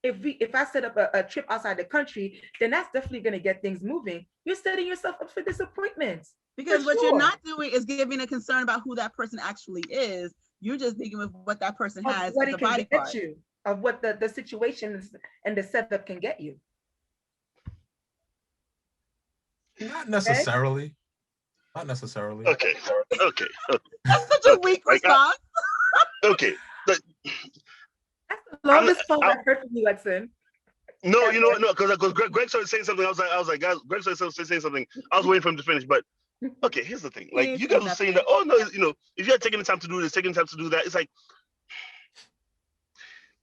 if I set up a trip outside the country, then that's definitely going to get things moving. You're setting yourself up for disappointments. Because what you're not doing is giving a concern about who that person actually is. You're just thinking with what that person has as a body part. Of what the situations and the setup can get you. Not necessarily. Not necessarily. Okay. That's such a weak response. Okay. That's the longest phone I've heard from you, Wedson. No, because Greg started saying something. I was like, guys, Greg started saying something. I was waiting for him to finish, but okay, here's the thing. Like, you guys are saying that, if you're taking the time to do this, taking the time to do that, it's like,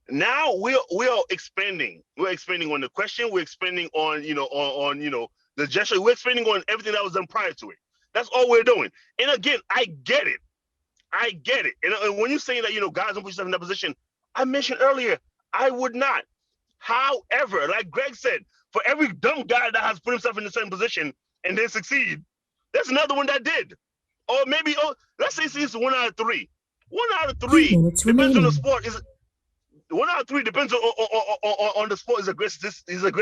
now we are expanding. We're expanding on the question. We're expanding on, the gesture. We're expanding on everything that was done prior to it. That's all we're doing. And again, I get it. And when you're saying that, guys don't put yourself in that position, I mentioned earlier, I would not. However, like Greg said, for every dumb guy that has put himself in the same position and then succeed, there's another one that did. Or maybe, let's say it's 1 out of 3. 1 out of 3 depends on the sport. 1 out of 3 depends on the sport. Is a great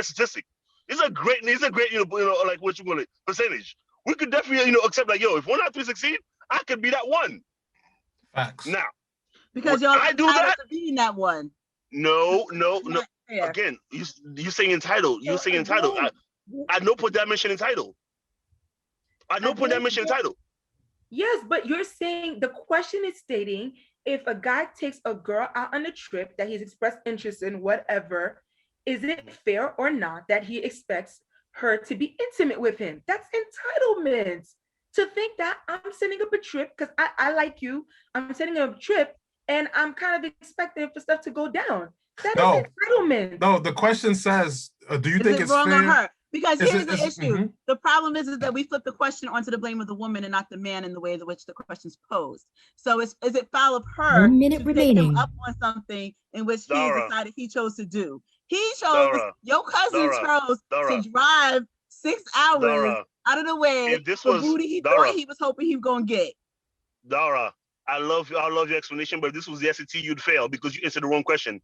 statistic. It's a great, like what you call it, percentage. We could definitely, accept like, if 1 out of 3 succeed, I could be that one. Facts. Now, because y'all I do that to being that one. No. Fair. Again, you saying entitled. You So saying entitled. again, At no point did I mention entitled. At no point did I mention entitled. yes, but you're saying the question is stating if a guy takes a girl out on a trip that he's expressed interest in, whatever, is it fair or not that he expects her to be intimate with him? That's entitlement. To think that I'm setting up a trip because I like you, I'm setting up a trip and I'm kind of expecting for stuff to go down. That is entitlement. No, the question says, do you think it it's wrong fair? on her? Because Is here's it- the is- issue. mhm. The problem is that we flip the question onto the blame of the woman and not the man in the way in which the question's posed. So is it foul of her 1 minute to take him remaining. up on something in which he Dara. decided he chose to do? He chose, Dara. your cousin Dara. chose Dara. to drive 6 hours Dara. out of the way If this for was- booty he Dara. thought he was hoping he was gonna get. Dara, I love your explanation, but if this was the SAT, you'd fail because you answered the wrong question.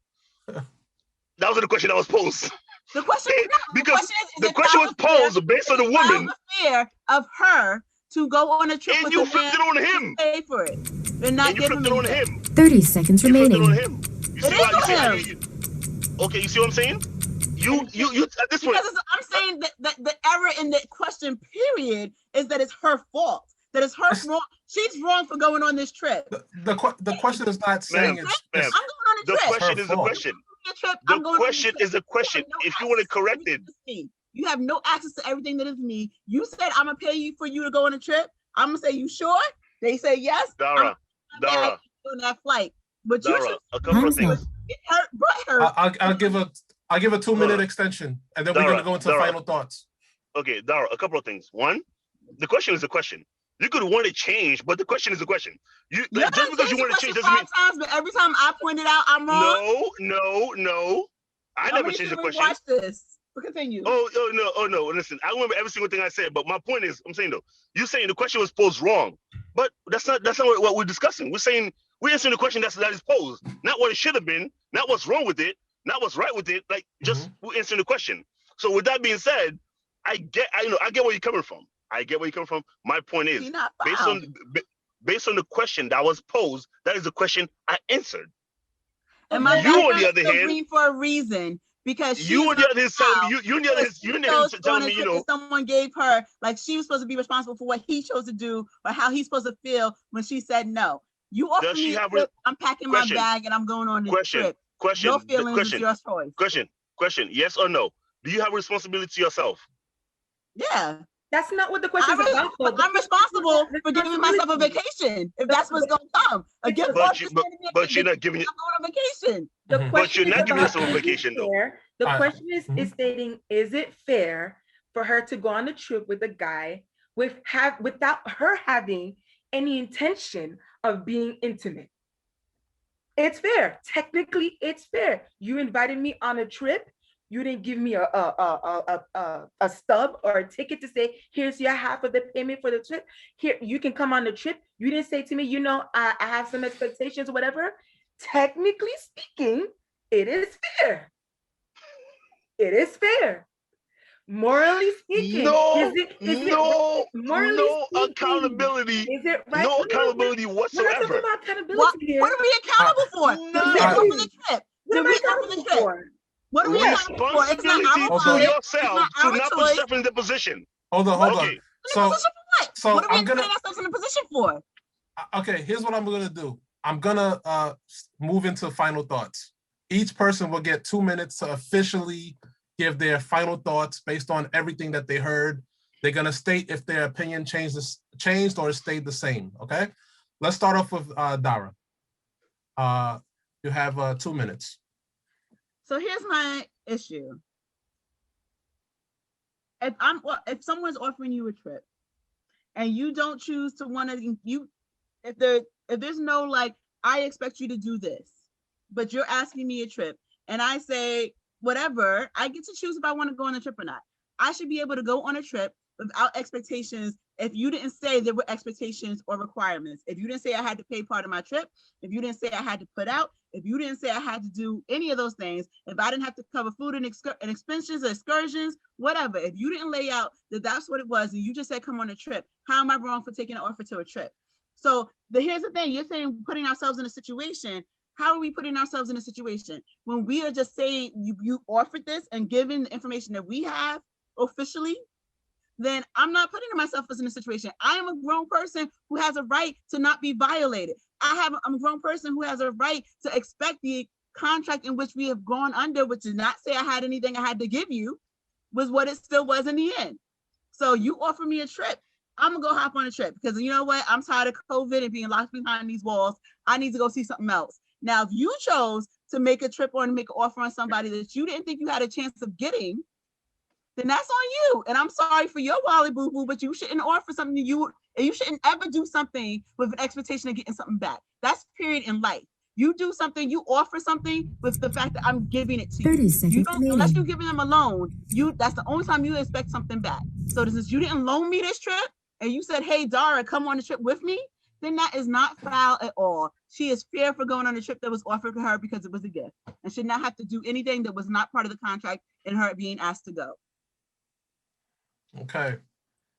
That was the question that was posed. The question is Because is the it question foul was or fair? posed based on the Is it foul woman, or fair of her to go on a trip and with you a flipped man it on him. pay for it and not And you give him flipped it on anything? him. 30 seconds You flipped it remaining. on him. You It see is why? You on see how him. okay, you see what I'm saying? You at this point. Because I'm saying that the error in the question period is that it's her fault. That it's her wrong. She's wrong for going on this trip. The question is not saying Ma'am, it's ma'am. I'm going on a The trip. question is the fault. question. A trip, The I'm going question on a trip. is the question. You have no If you want to access to correct it, everything that's me. You have no access to everything that is me. You said I'm gonna pay you for you to go on a trip. I'm gonna say, you sure? They say yes. Dara, Dara, on that flight. But you Dara, should a couple of Time's up. things. get hurt, butt hurt. I'll give a 2-minute Dara. extension, and then we're Dara, gonna go into Dara. final thoughts. Okay, Dara, a couple of things. One, the question is the question. You could want to change, but the question is the question. You You just because you want to change doesn't mean 5 times, but every time I point it out, I'm wrong. no. I never changed the question. Watch this. But continue. Oh no. Listen, I remember every single thing I said, but my point is, I'm saying though, you're saying the question was posed wrong, but that's not what we're discussing. We're answering the question that is posed, not what it should have been, not what's wrong with it, not what's right with it. Like just we're answering the question. So with that being said, I get where you're coming from. My point is, based on the question that was posed, that is the question I answered. And my you on the other hand, green for a reason. Because you on the other hand telling me, you know, someone gave her, like, she was supposed to be responsible for what he chose to do or how he's supposed to feel when she said no. You offer me a trip, I'm packing my bag and I'm going on this trip. Your feelings is your choice. Question, yes or no? Do you have responsibility to yourself? Yeah. That's not what the question is about. I'm responsible for giving myself a vacation, if that's what's going to come. But you're not giving it. I'm going on vacation. But you're not giving yourself a vacation, though. The question is stating, is it fair for her to go on a trip with a guy without her having any intention of being intimate? It's fair. Technically, it's fair. You invited me on a trip. You didn't give me a stub or a ticket to say, here's your half of the payment for the trip. Here, you can come on the trip. You didn't say to me, you know, I have some expectations or whatever. Technically speaking, it is fair. It is fair. Morally speaking, no accountability. Is it right? No accountability whatsoever. We're not talking about accountability here. What are we accountable for? No. Did we come for the trip? What am I accountable for? What are we accountable for? It's not Responsibility our to fault. yourself It's to not not our put choice. yourself in the position. Hold on. Okay. So what are we I'm gonna putting ourselves in a position for? okay. Here's what I'm gonna do. I'm gonna move into final thoughts. Each person will get 2 minutes to officially give their final thoughts based on everything that they heard. They're gonna state if their opinion changed or stayed the same. Okay. Let's start off with Dara. You have 2 minutes. So here's my issue. If someone's offering you a trip and you don't choose to want to, if there's no, like, I expect you to do this, but you're asking me a trip and I say, whatever, I get to choose if I want to go on a trip or not. I should be able to go on a trip without expectations. If you didn't say there were expectations or requirements, if you didn't say I had to pay part of my trip, if you didn't say I had to put out, if you didn't say I had to do any of those things, if I didn't have to cover food and expenses or excursions, whatever, if you didn't lay out that that's what it was and you just said come on a trip, how am I wrong for taking an offer to a trip? So here's the thing, you're saying putting ourselves in a situation. how are we putting ourselves in a situation when we are just saying you offered this and given the information that we have officially? Then I'm not putting myself in a situation. I am a grown person who has a right to not be violated. I'm a grown person who has a right to expect the contract in which we have gone under, which did not say I had anything I had to give you, was what it still was in the end. So you offer me a trip, I'm gonna go hop on a trip because you know what? I'm tired of COVID and being locked behind these walls. I need to go see something else. Now, if you chose to make a trip or to make an offer on somebody that you didn't think you had a chance of getting, then that's on you. And I'm sorry for your Wally Boo Boo, but you shouldn't offer something you shouldn't ever do something with an expectation of getting something back. That's period in life. You do something, you offer something with the fact that I'm giving it to you. 30 seconds You don't, remaining. unless you're giving them a loan, that's the only time you expect something back. So since you didn't loan me this trip and you said, hey, Dara, come on the trip with me, then that is not foul at all. She is fair for going on the trip that was offered to her because it was a gift and should not have to do anything that was not part of the contract and her being asked to go. Okay.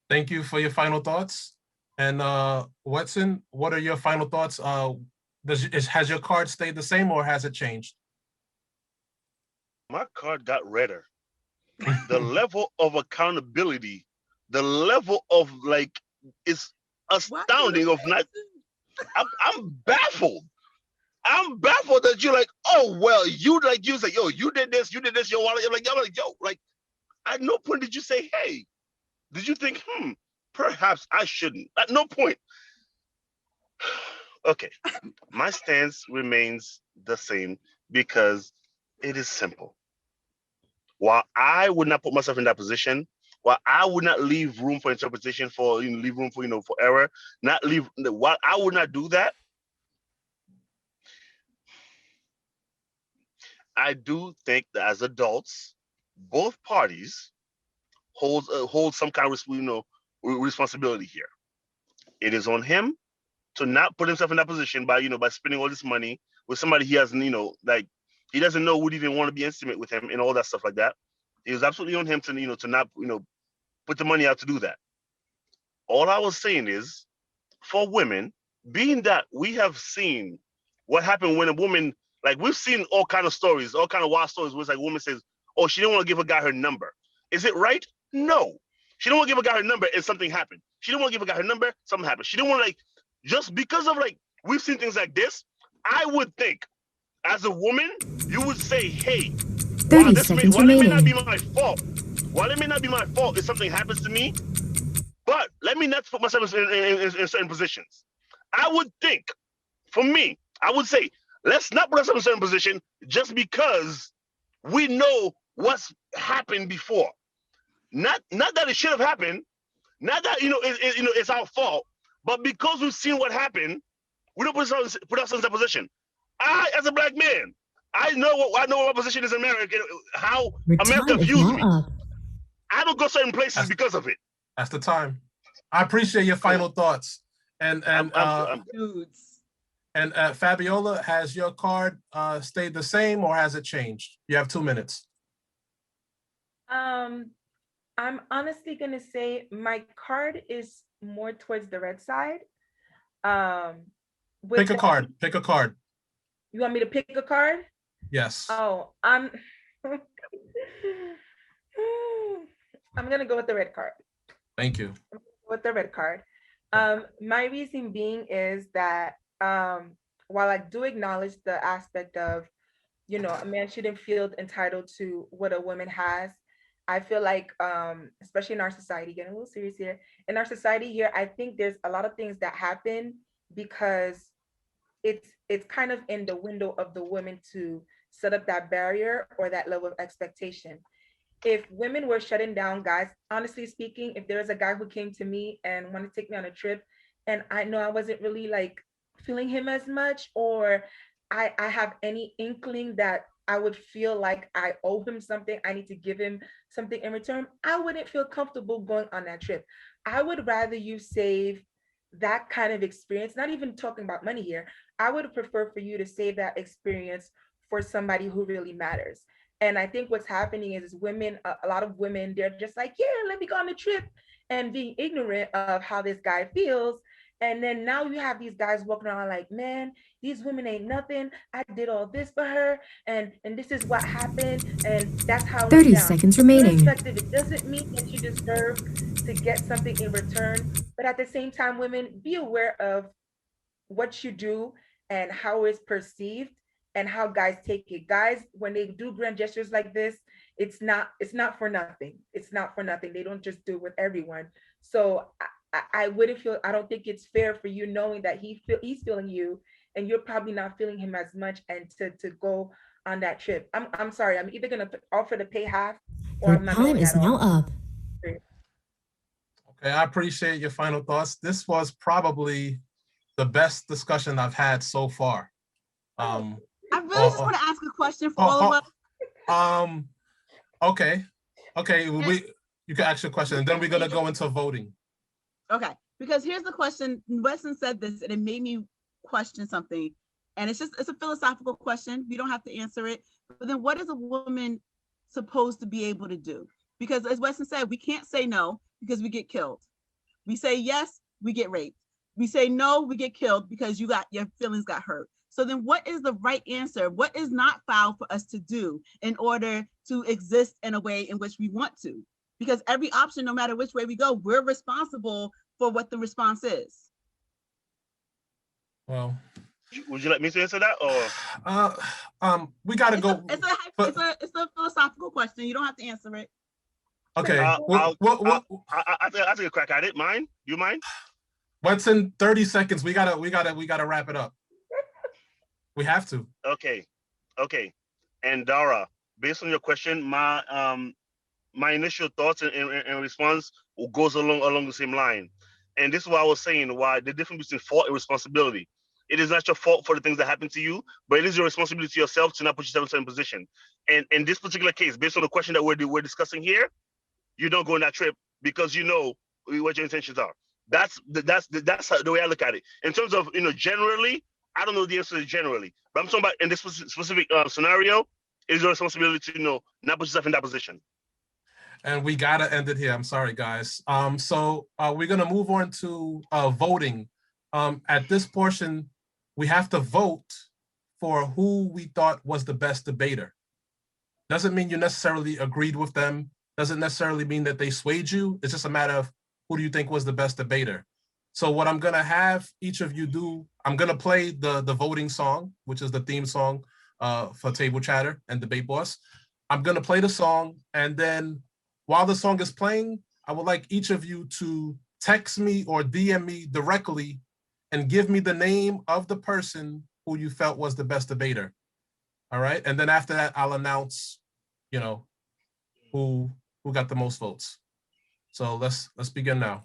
Thank you for your final thoughts. And Wedson, what are your final thoughts? Has your card stayed the same or has it changed? My card got redder. The level of accountability, the level of like, it's astounding of not, I'm baffled. I'm baffled that you're like, oh, well, you say, yo, you did this, your wallet. I'm like, yo, like, at no point did you say, hey, did you think, perhaps I shouldn't? At no point. Okay, my stance remains the same because it is simple. While I would not put myself in that position, while I would not leave room for interpretation, leave room for for error, while I would not do that, I do think that as adults, both parties hold some kind of responsibility here. It is on him to not put himself in that position by spending all this money with somebody he hasn't like he doesn't know would even want to be intimate with him and all that stuff like that. It was absolutely on him to to not put the money out to do that. All I was saying is, for women, being that we have seen what happened when a woman, like we've seen all kind of stories, all kind of wild stories where it's like a woman says, oh, she didn't want to give a guy her number. Is it right? No. She didn't want to give a guy her number and something happened. She didn't want to give a guy her number, something happened. She didn't want to just because of we've seen things like this, I would think as a woman, you would say, hey, 30 seconds while it may not remaining. be my fault, if something happens to me, but let me not put myself in certain positions. I would think, for me, I would say, let's not put ourselves in a certain position just because we know what's happened before. Not that it should have happened, not that it's our fault, but because we've seen what happened, we don't put ourselves in that position. I, as a black man, I know what my position is in America, how Your America time is views now me. up. I don't go certain places because of it. That's the time. I appreciate your final thoughts. And Fabiola, has your card stayed the same or has it changed? You have 2 minutes. I'm honestly gonna say my card is more towards the red side. Pick a card. Pick a card. You want me to pick a card? Yes. Oh, I'm gonna go with the red card. Thank you. With the red card. My reason being is that while I do acknowledge the aspect of, a man shouldn't feel entitled to what a woman has, I feel like, especially in our society, getting a little serious here, in our society here, I think there's a lot of things that happen because it's kind of in the window of the women to set up that barrier or that level of expectation. If women were shutting down guys, honestly speaking, if there was a guy who came to me and wanted to take me on a trip and I know I wasn't really feeling him as much, or I have any inkling that I would feel like I owe him something, I need to give him something in return, I wouldn't feel comfortable going on that trip. I would rather you save that kind of experience, not even talking about money here. I would prefer for you to save that experience for somebody who really matters. And I think what's happening is women, a lot of women, they're just like, yeah, let me go on the trip, and being ignorant of how this guy feels. And then now you have these guys walking around like, man, these women ain't nothing. I did all this for her, and this is what happened, and that's how it 30 went down. seconds remaining. Irrespective, it doesn't mean that you deserve to get something in return. But at the same time, women, be aware of what you do and how it's perceived and how guys take it. Guys, when they do grand gestures like this, it's not for nothing. It's not for nothing. They don't just do it with everyone. So I wouldn't feel, I don't think it's fair for you knowing that he's feeling you and you're probably not feeling him as much, and to go on that trip. I'm sorry. I'm either gonna offer to pay half or Your I'm not time going is at now all. up. Okay, I appreciate your final thoughts. This was probably the best discussion I've had so far. I really just want to ask a question for all of us. Okay, you can ask your question, and then we're gonna go into voting. Okay, because here's the question. Wedson said this, and it made me question something. And it's a philosophical question. You don't have to answer it. But then what is a woman supposed to be able to do? Because as Wedson said, we can't say no because we get killed. We say yes, we get raped. We say no, we get killed because your feelings got hurt. So then what is the right answer? What is not foul for us to do in order to exist in a way in which we want to? Because every option, no matter which way we go, we're responsible for what the response is. Well, would you like me to answer that, or we gotta go. It's a philosophical question. You don't have to answer it. Okay. I'll take a crack at it. Mine? You mind? What's in 30 seconds? We gotta wrap it up. We have to. Okay. And Dara, based on your question, my initial thoughts and response goes along the same line. And this is what I was saying, why the difference between fault and responsibility. It is not your fault for the things that happen to you, but it is your responsibility to yourself to not put yourself in a certain position. And in this particular case, based on the question that we're discussing here, you don't go on that trip because you know what your intentions are. That's the way I look at it. In terms of, generally, I don't know the answer generally, but I'm talking about in this specific scenario, it is your responsibility to, not put yourself in that position. And we gotta end it here. I'm sorry, guys. So we're gonna move on to voting. At this portion, we have to vote for who we thought was the best debater. Doesn't mean you necessarily agreed with them. Doesn't necessarily mean that they swayed you. It's just a matter of who do you think was the best debater. So what I'm gonna have each of you do, I'm gonna play the voting song, which is the theme song for Table Chatter and Debate Boss. I'm gonna play the song, and then while the song is playing, I would like each of you to text me or DM me directly and give me the name of the person who you felt was the best debater. All right, and then after that, I'll announce, who got the most votes. So let's begin now.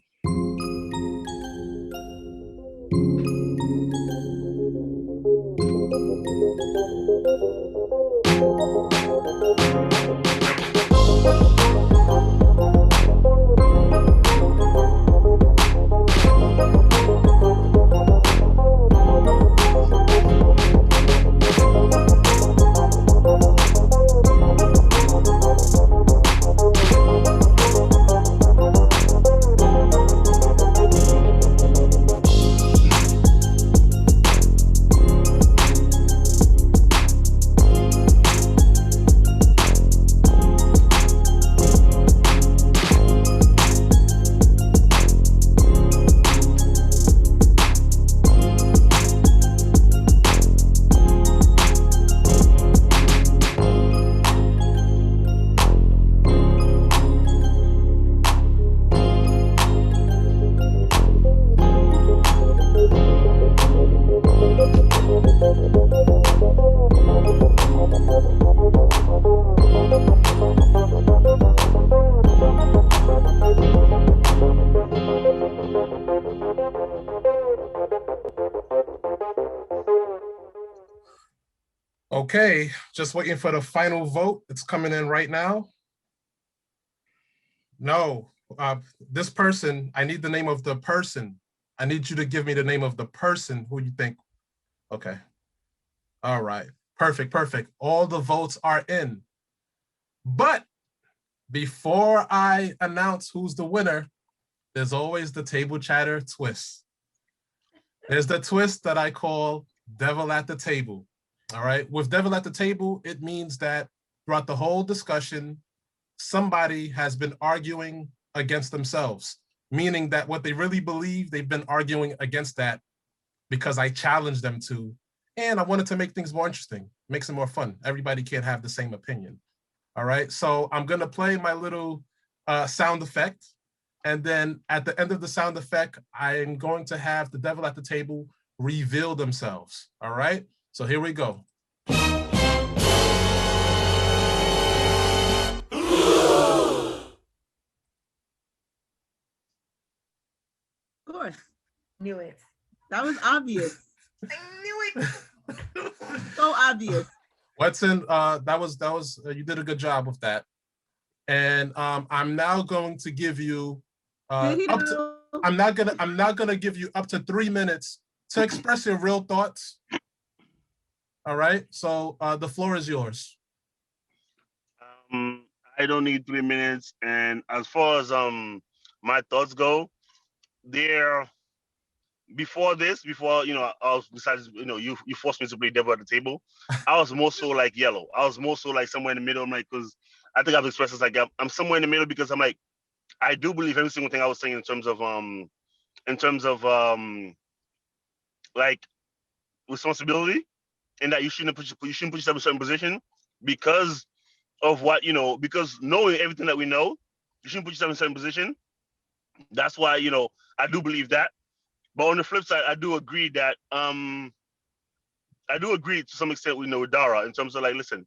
Okay, just waiting for the final vote. It's coming in right now. No, this person, I need the name of the person. I need you to give me the name of the person who you think. Okay. All right, perfect. All the votes are in. But before I announce who's the winner, there's always the table chatter twist. There's the twist that I call devil at the table. All right. With devil at the table, it means that throughout the whole discussion, somebody has been arguing against themselves, meaning that what they really believe, they've been arguing against that because I challenged them to. And I wanted to make things more interesting, makes it more fun. Everybody can't have the same opinion. All right. So I'm going to play my little sound effect. And then at the end of the sound effect, I am going to have the devil at the table reveal themselves. All right. So here we go. Of course. Knew it. That was obvious. I knew it. So obvious. Wedson, that was you did a good job with that. And I'm now going to give you I'm not gonna give you up to 3 minutes to express your real thoughts. All right. So the floor is yours. I don't need 3 minutes. And as far as my thoughts go, before you know, I was besides, you know, you forced me to play devil at the table. I was more so like yellow. I was more so like somewhere in the middle. I'm like, because I think I've expressed this, like I'm somewhere in the middle because I'm like, I do believe every single thing I was saying in terms of like responsibility, and that you shouldn't put yourself in a certain position because of what, you know, because knowing everything that we know, you shouldn't put yourself in a certain position. That's why, you know, I do believe that. But on the flip side, I do agree that I do agree to some extent, you know, with Dara in terms of like, listen,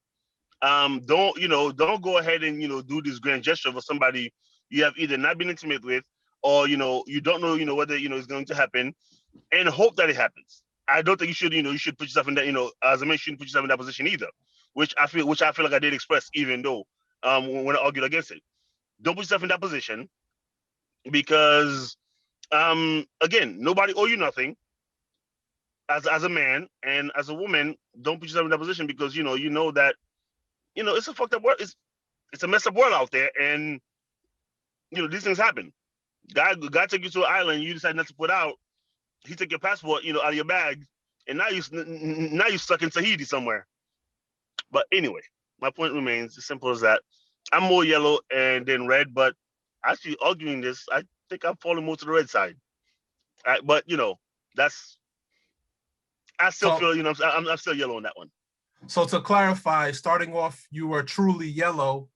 don't go ahead and, you know, do this grand gesture for somebody you have either not been intimate with, or, you know, you don't know, you know, whether, you know, it's going to happen, and hope that it happens. I don't think you should, you know, you should put yourself in that, you know, as a man, you shouldn't put yourself in that position either, which I feel like I did express, even though when I argued against it. Don't put yourself in that position because again, nobody owe you nothing as a man, and as a woman, don't put yourself in that position because you know that, you know, it's a fucked up world. It's a messed up world out there, and you know these things happen. God took you to an island, you decide not to put out. He took your passport, you know, out of your bag, and now you stuck in Tahiti somewhere. But anyway, my point remains as simple as that. I'm more yellow and then red, but actually arguing this, I think I'm falling more to the red side. But you know, I still feel, you know, I'm still yellow on that one. So to clarify, starting off, you were truly yellow.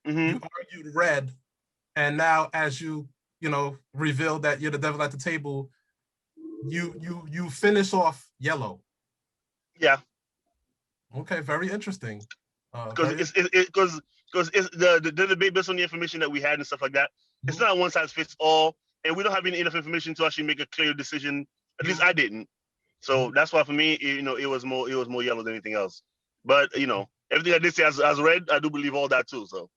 You argued red, and now as you know, revealed that you're the devil at the table, you finish off yellow. Yeah. Okay, very interesting. Because it's the debate based on the information that we had and stuff like that. It's not one size fits all, and we don't have enough information to actually make a clear decision. At least I didn't. So that's why for me, you know, it was more yellow than anything else. But you know, everything I did say as red, I do believe all that too. So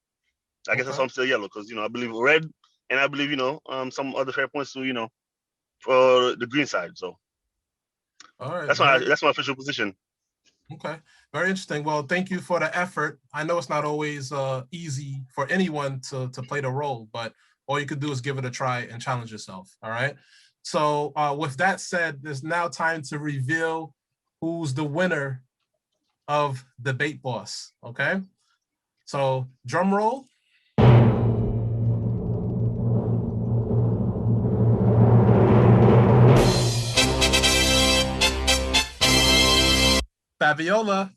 I guess that's why I'm still yellow, because you know I believe red, and I believe, you know, some other fair points too, you know, for the green side. So all right, that's my official position. Okay, very interesting. Well, thank you for the effort. I know it's not always easy for anyone to play the role, but all you could do is give it a try and challenge yourself. All right. So with that said, there's now time to reveal who's the winner of Debate Boss. Okay. So drum roll. Fabiola.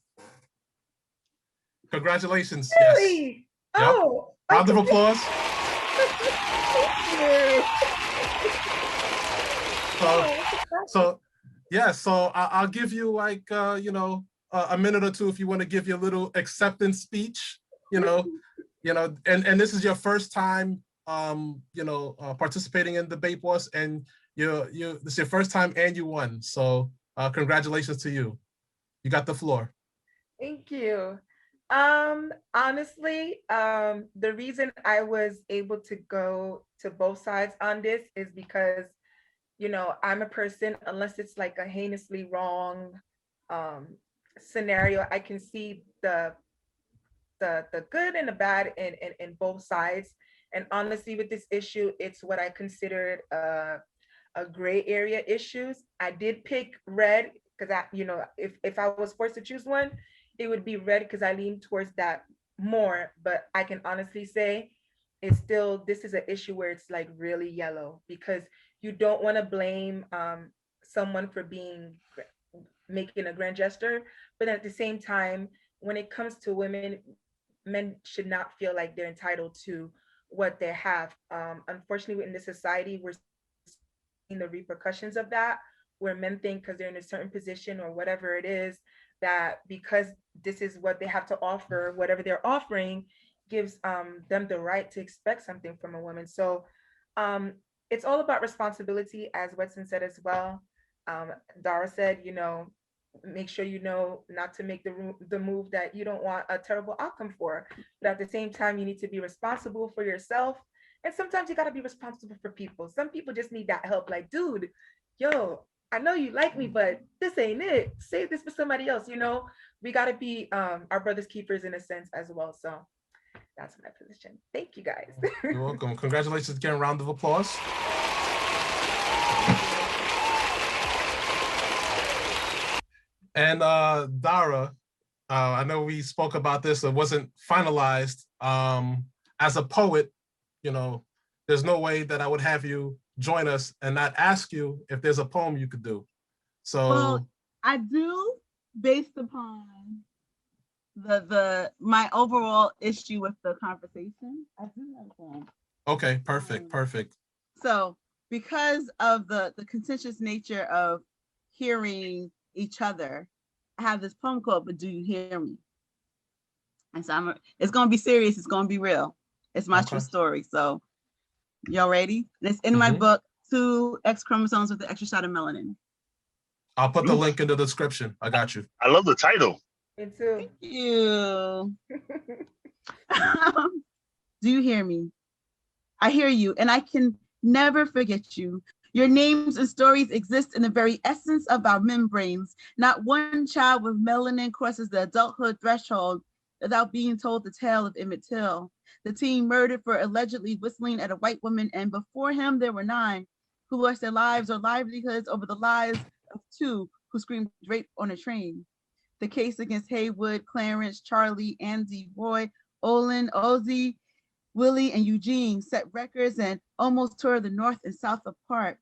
Congratulations. Really? Yes. Oh. Yep. Round of applause. So yeah, so I'll give you like you know, a minute or two if you want to give your little acceptance speech, you know, and this is your first time you know, participating in Debate Boss, and this is your first time and you won. So congratulations to you. You got the floor. Thank you. Honestly, the reason I was able to go to both sides on this is because, you know, I'm a person, unless it's like a heinously wrong scenario, I can see the good and the bad in both sides. And honestly, with this issue, it's what I considered gray area issues. I did pick red because if I was forced to choose one, it would be red because I lean towards that more. But I can honestly say this is an issue where it's like really yellow, because you don't want to blame someone for making a grand gesture, but at the same time, when it comes to women, men should not feel like they're entitled to what they have. Unfortunately, in this society, we're seeing the repercussions of that, where men think because they're in a certain position or whatever it is, that because this is what they have to offer, whatever they're offering gives them the right to expect something from a woman. So it's all about responsibility, as Wedson said as well. Dara said, make sure you know not to make the move that you don't want a terrible outcome for. But at the same time, you need to be responsible for yourself. And sometimes you got to be responsible for people. Some people just need that help. Like, dude, yo, I know you like me, but this ain't it. Save this for somebody else. We got to be our brother's keepers in a sense as well. So that's my position. Thank you, guys. You're welcome. Congratulations again. Round of applause. And Dara, I know we spoke about this. It wasn't finalized. As a poet, there's no way that I would have you join us and not ask you if there's a poem you could do. So, well, I do, based upon my overall issue with the conversation. I do have a poem. Okay, perfect. So, because of the contentious nature of hearing each other, I have this poem called "But Do You Hear Me?" And so it's gonna be serious. It's gonna be real. It's my true story. So, y'all ready? And it's in my book, 2 X chromosomes with the extra shot of melanin. I'll put the link in the description. I got you. I love the title. Me too. Thank you. Do you hear me? I hear you, and I can never forget you. Your names and stories exist in the very essence of our membranes. Not one child with melanin crosses the adulthood threshold without being told the tale of Emmett Till, the teen murdered for allegedly whistling at a white woman, and before him there were 9 who lost their lives or livelihoods over the lives of 2 who screamed rape on a train. The case against Haywood, Clarence, Charlie, Andy, Roy, Olin, Ozzie, Willie, and Eugene set records and almost tore the North and South apart.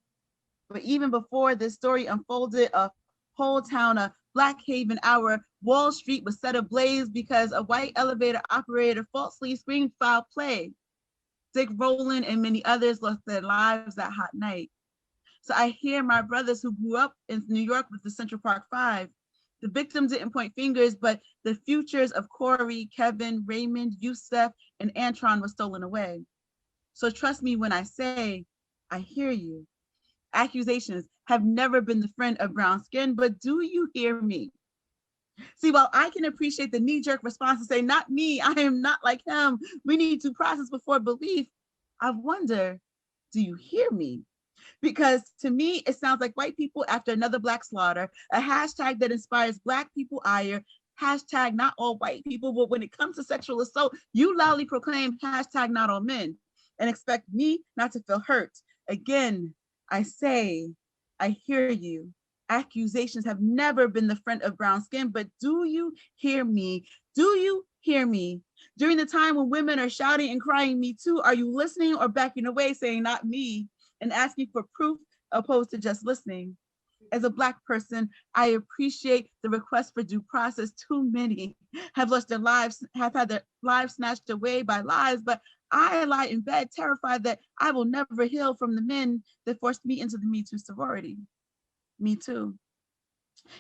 But even before this story unfolded, a whole town, a Black Haven hour, Wall Street was set ablaze because a white elevator operator falsely screamed foul play. Dick Rowland and many others lost their lives that hot night. So I hear my brothers who grew up in New York with the Central Park 5. The victim didn't point fingers, but the futures of Corey, Kevin, Raymond, Yusef, and Antron were stolen away. So trust me when I say, I hear you. Accusations have never been the friend of brown skin, but do you hear me? See, while I can appreciate the knee-jerk response to say, not me, I am not like him, we need to process before belief, I wonder, do you hear me? Because to me, it sounds like white people after another Black slaughter, a hashtag that inspires Black people ire, hashtag not all white people, but when it comes to sexual assault, you loudly proclaim hashtag not all men and expect me not to feel hurt. Again, I say, I hear you. Accusations have never been the friend of brown skin, but do you hear me? Do you hear me? During the time when women are shouting and crying, me too, are you listening or backing away saying not me and asking for proof opposed to just listening? As a Black person, I appreciate the request for due process. Too many have lost their lives, have had their lives snatched away by lies, but I lie in bed terrified that I will never heal from the men that forced me into the Me Too sorority. Me too.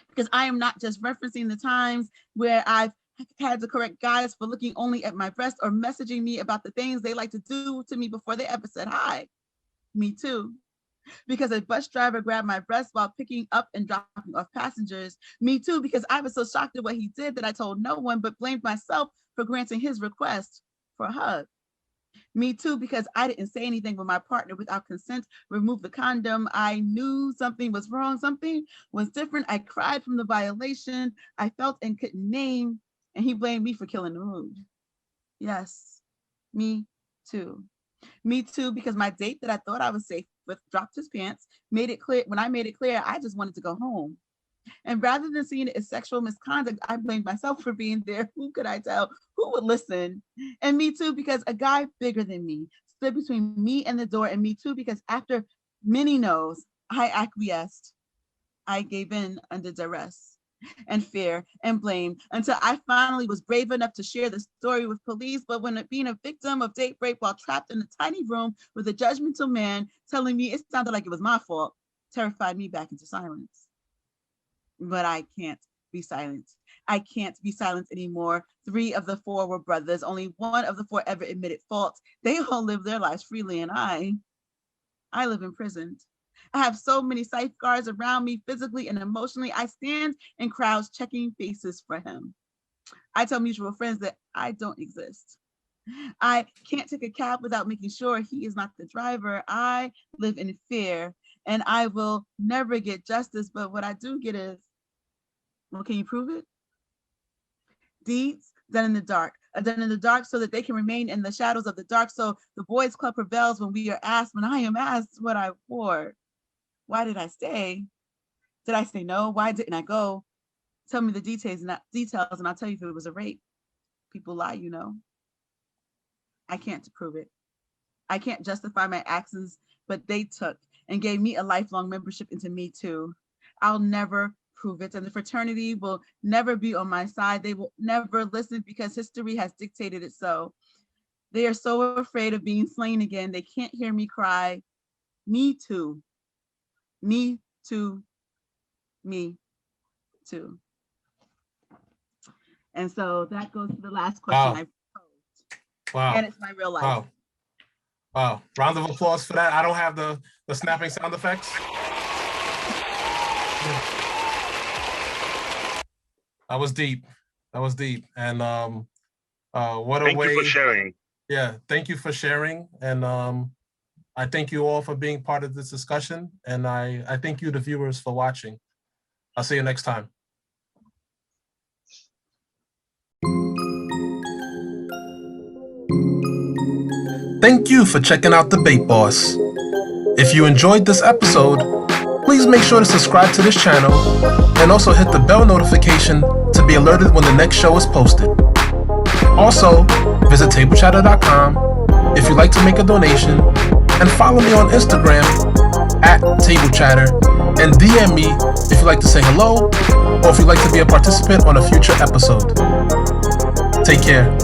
Because I am not just referencing the times where I've had to correct guys for looking only at my breast or messaging me about the things they like to do to me before they ever said hi. Me too. Because a bus driver grabbed my breast while picking up and dropping off passengers. Me too, because I was so shocked at what he did that I told no one but blamed myself for granting his request for a hug. Me too, because I didn't say anything when my partner without consent removed the condom. I knew something was wrong, something was different. I cried from the violation I felt and couldn't name, and he blamed me for killing the mood. Yes, me too. Me too, because my date that I thought I was safe dropped his pants, made it clear. When I made it clear, I just wanted to go home. And rather than seeing it as sexual misconduct, I blamed myself for being there. Who could I tell? Who would listen? And me too, because a guy bigger than me stood between me and the door, and me too, because after many no's, I acquiesced. I gave in under duress and fear and blame until I finally was brave enough to share the story with police. But when being a victim of date rape while trapped in a tiny room with a judgmental man telling me it sounded like it was my fault, terrified me back into silence. But I can't be silent. I can't be silent anymore. 3 of the 4 were brothers. Only 1 of the 4 ever admitted fault. They all live their lives freely, and I live imprisoned. I have so many safeguards around me physically and emotionally. I stand in crowds checking faces for him. I tell mutual friends that I don't exist. I can't take a cab without making sure he is not the driver. I live in fear, and I will never get justice. But what I do get is, well, can you prove it? Deeds done in the dark, done in the dark so that they can remain in the shadows of the dark. So the boys club prevails when I am asked what I wore. Why did I stay? Did I say no? Why didn't I go? Tell me the details, and I'll tell you if it was a rape. People lie, you know. I can't prove it. I can't justify my actions, but they took and gave me a lifelong membership into Me Too. I'll never prove it, and the fraternity will never be on my side. They will never listen because history has dictated it so. They are so afraid of being slain again. They can't hear me cry, me too, me too, me too. And so that goes to the last question I posed. Wow. And it's my real life. Wow. Wow. Round of applause for that. I don't have the snapping sound effects. That was deep. That was deep. And what a way. Thank you for sharing. Yeah, thank you for sharing. And I thank you all for being part of this discussion. And I thank you, the viewers, for watching. I'll see you next time. Thank you for checking out Debate Boss. If you enjoyed this episode, please make sure to subscribe to this channel and also hit the bell notification to be alerted when the next show is posted. Also, visit tablechatter.com if you'd like to make a donation, and follow me on Instagram @tablechatter, and DM me if you'd like to say hello or if you'd like to be a participant on a future episode. Take care.